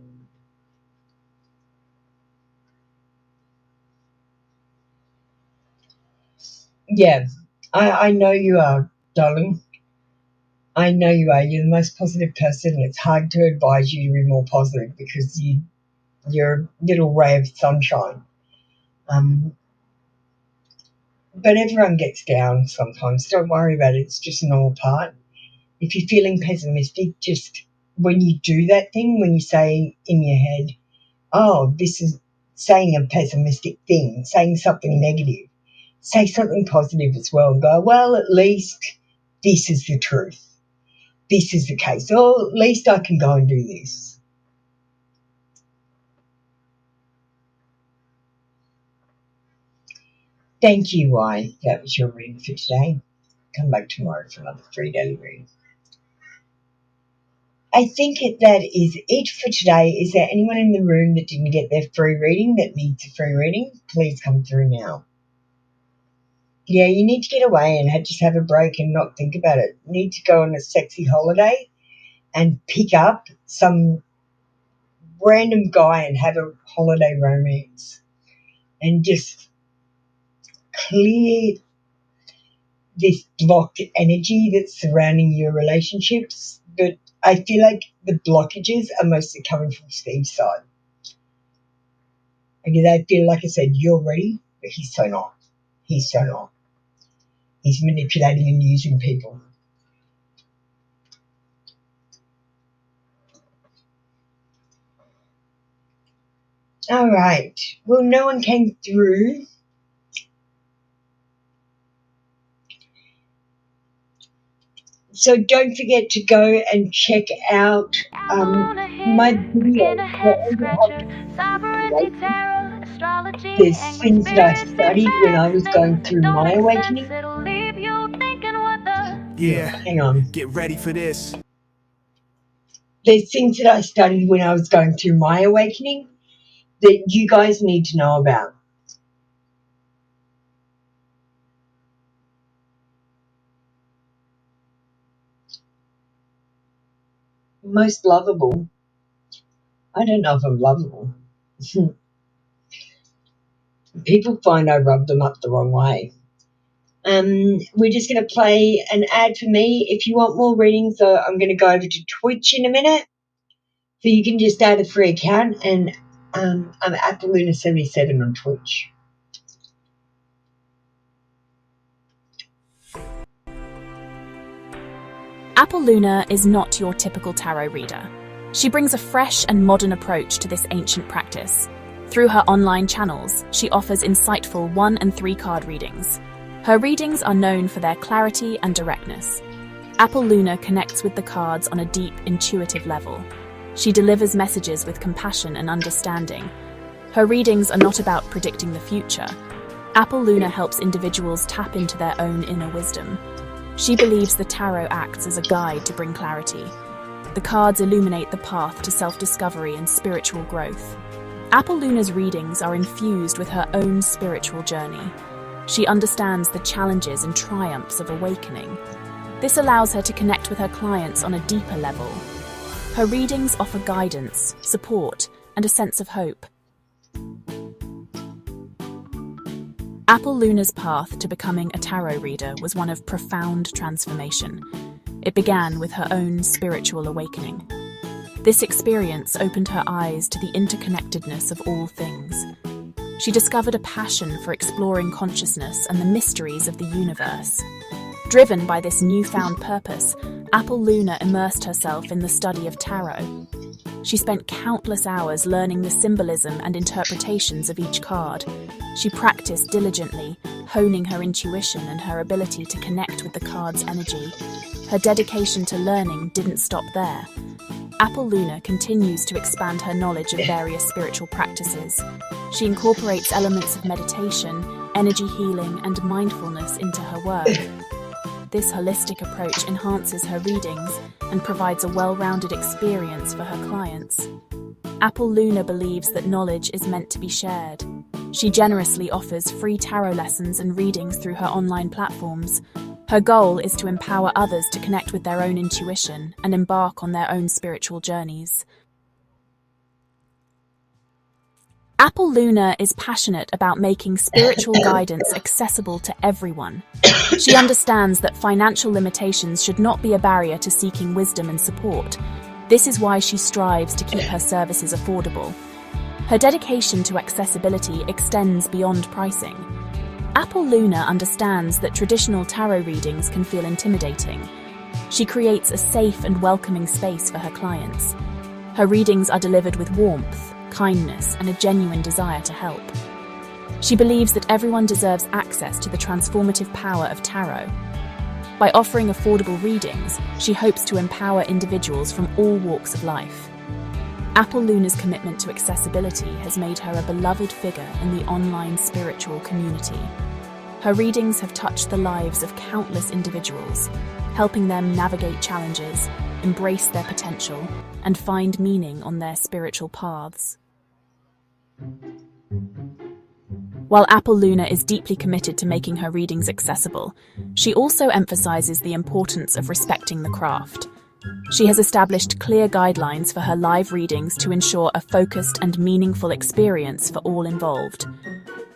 Yeah, I know you are, darling. I know you are. You're the most positive person. It's hard to advise you to be more positive because you're a little ray of sunshine. But everyone gets down sometimes. Don't worry about it. It's just a normal part. If you're feeling pessimistic, just when you do that thing, when you say in your head, oh, this is saying a pessimistic thing, saying something negative, say something positive as well. Go, well, at least this is the truth. This is the case. Or at least I can go and do this. Thank you, Y. That was your reading for today. Come back tomorrow for another 3 daily reading. I think that is it for today. Is there anyone in the room that didn't get their free reading that needs a free reading? Please come through now. Yeah, you need to get away and just have a break and not think about it. You need to go on a sexy holiday and pick up some random guy and have a holiday romance and just clear this blocked energy that's surrounding your relationships. But I feel like the blockages are mostly coming from Steve's side. Because I feel, like I said, you're ready, but he's so not. He's so not. He's manipulating and using people. All right. Well, no one came through So don't forget to go and check out my video. There's things that I studied when I was going through my awakening. Yeah, Hang on. get ready for this. There's things that I studied when I was going through my awakening that you guys need to know about. Most lovable. I don't know if I'm lovable. People find I rub them up the wrong way. We're just going to play an ad for me. If you want more readings, I'm going to go over to Twitch in a minute. So you can just add a free account, and I'm Appaluna77 on Twitch. Appaluna is not your typical tarot reader. She brings a fresh and modern approach to this ancient practice. Through her online channels, she offers insightful 1 and 3 card readings. Her readings are known for their clarity and directness. Appaluna connects with the cards on a deep, intuitive level. She delivers messages with compassion and understanding. Her readings are not about predicting the future. Appaluna helps individuals tap into their own inner wisdom. She believes the tarot acts as a guide to bring clarity. The cards illuminate the path to self-discovery and spiritual growth. Appalluna's readings are infused with her own spiritual journey. She understands the challenges and triumphs of awakening. This allows her to connect with her clients on a deeper level. Her readings offer guidance, support, and a sense of hope. Appalluna's path to becoming a tarot reader was one of profound transformation. It began with her own spiritual awakening. This experience opened her eyes to the interconnectedness of all things. She discovered a passion for exploring consciousness and the mysteries of the universe. Driven by this newfound purpose, Appaluna immersed herself in the study of tarot. She spent countless hours learning the symbolism and interpretations of each card. She practiced diligently, honing her intuition and her ability to connect with the card's energy. Her dedication to learning didn't stop there. Appaluna continues to expand her knowledge of various spiritual practices. She incorporates elements of meditation, energy healing, and mindfulness into her work. This holistic approach enhances her readings and provides a well-rounded experience for her clients. Appaluna believes that knowledge is meant to be shared. She generously offers free tarot lessons and readings through her online platforms. Her goal is to empower others to connect with their own intuition and embark on their own spiritual journeys. Appaluna is passionate about making spiritual guidance accessible to everyone. She understands that financial limitations should not be a barrier to seeking wisdom and support. This is why she strives to keep her services affordable. Her dedication to accessibility extends beyond pricing. Appaluna understands that traditional tarot readings can feel intimidating. She creates a safe and welcoming space for her clients. Her readings are delivered with warmth, kindness, and a genuine desire to help. She believes that everyone deserves access to the transformative power of tarot. By offering affordable readings, she hopes to empower individuals from all walks of life. Appalluna's commitment to accessibility has made her a beloved figure in the online spiritual community. Her readings have touched the lives of countless individuals, helping them navigate challenges, embrace their potential, and find meaning on their spiritual paths. While Appaluna is deeply committed to making her readings accessible, she also emphasizes the importance of respecting the craft. She has established clear guidelines for her live readings to ensure a focused and meaningful experience for all involved.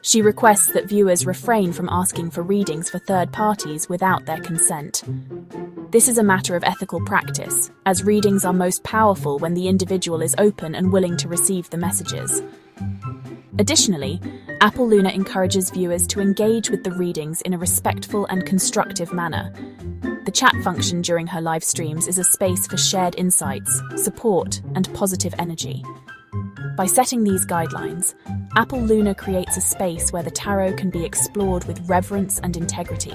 She requests that viewers refrain from asking for readings for third parties without their consent. This is a matter of ethical practice, as readings are most powerful when the individual is open and willing to receive the messages. Additionally, Appaluna encourages viewers to engage with the readings in a respectful and constructive manner. The chat function during her live streams is a space for shared insights, support, and positive energy. By setting these guidelines, Appaluna creates a space where the tarot can be explored with reverence and integrity.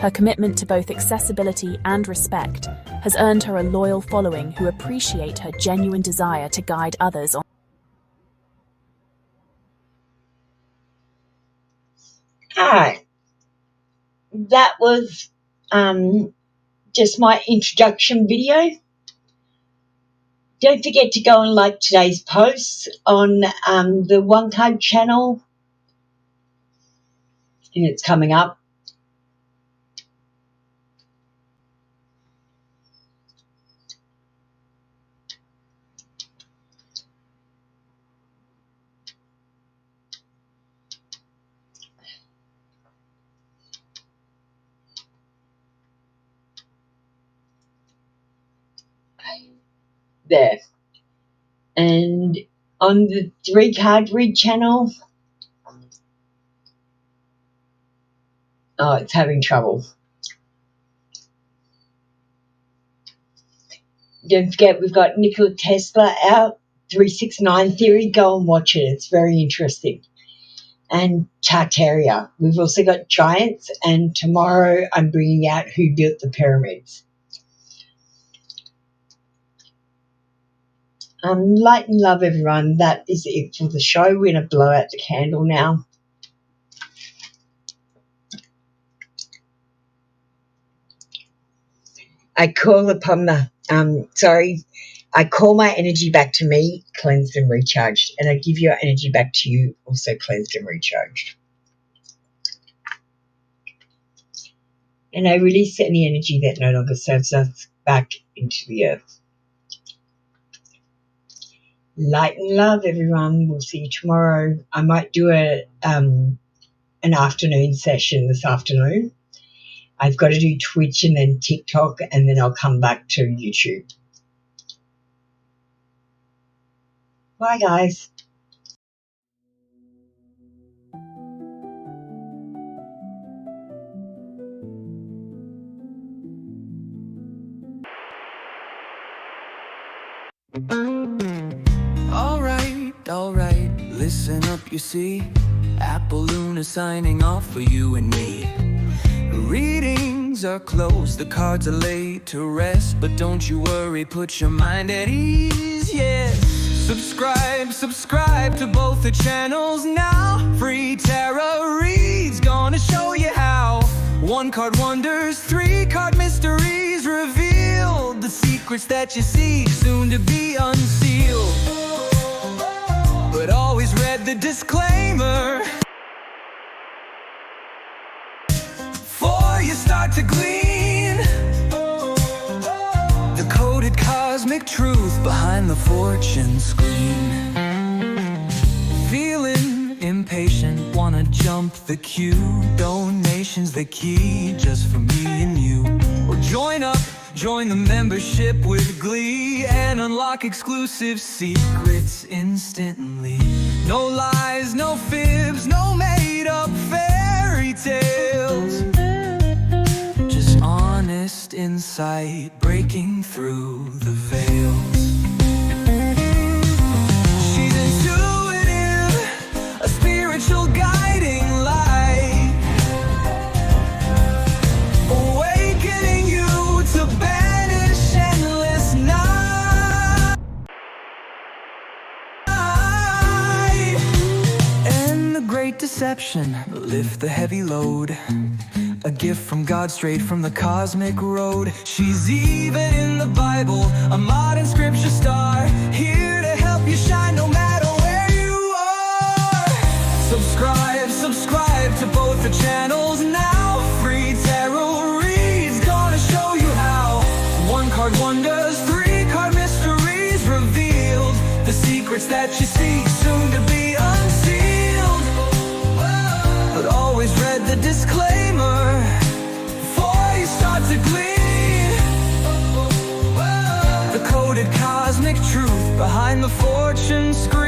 Her commitment to both accessibility and respect has earned her a loyal following who appreciate her genuine desire to guide others on. Alright, that was just my introduction video. Don't forget to go and like today's posts on the One Card channel, and it's coming up. There. And on the 3-card read channel, oh, it's having trouble. Don't forget, we've got Nikola Tesla out, 369 Theory. Go and watch it. It's very interesting. And Tartaria. We've also got Giants, and tomorrow I'm bringing out Who Built the Pyramids. Light and love, everyone. That is it for the show. We're going to blow out the candle now. I call upon the, I call my energy back to me, cleansed and recharged, and I give your energy back to you, also cleansed and recharged. And I release any energy that no longer serves us back into the earth. Light and love, everyone. We'll see you tomorrow. I might do an afternoon session this afternoon. I've got to do Twitch and then TikTok, and then I'll come back to YouTube. Bye, guys. Alright, listen up, you see. Apple Luna signing off for you and me. Readings are closed, the cards are laid to rest, but don't you worry, put your mind at ease, yes. Subscribe to both the channels now. Free tarot reads, gonna show you how. 1-card wonders, 3-card mysteries reveal the secrets that you see, soon to be unsealed. But always read the disclaimer before you start to glean the coded cosmic truth behind the fortune screen. Feeling impatient, wanna jump the queue. Donations the key, just for me and you. Or join the membership with glee, and unlock exclusive secrets instantly. No lies, no fibs, no made-up fairy tales, just honest insight breaking through the veils. She's intuitive, a spiritual guiding light, awakening you to banish endless night. And the great deception, lift the heavy load. A gift from God, straight from the cosmic road. She's even in the Bible, a modern scripture star, here to help you shine no matter where you are. Subscribe to both the channels now. Free tarot reads, gonna show you how. 1-card wonders, 3-card mysteries revealed, the secrets that you seek, soon to be unsealed. But always read the disclaimer before you start to glean the coded cosmic truth behind the fortune screen.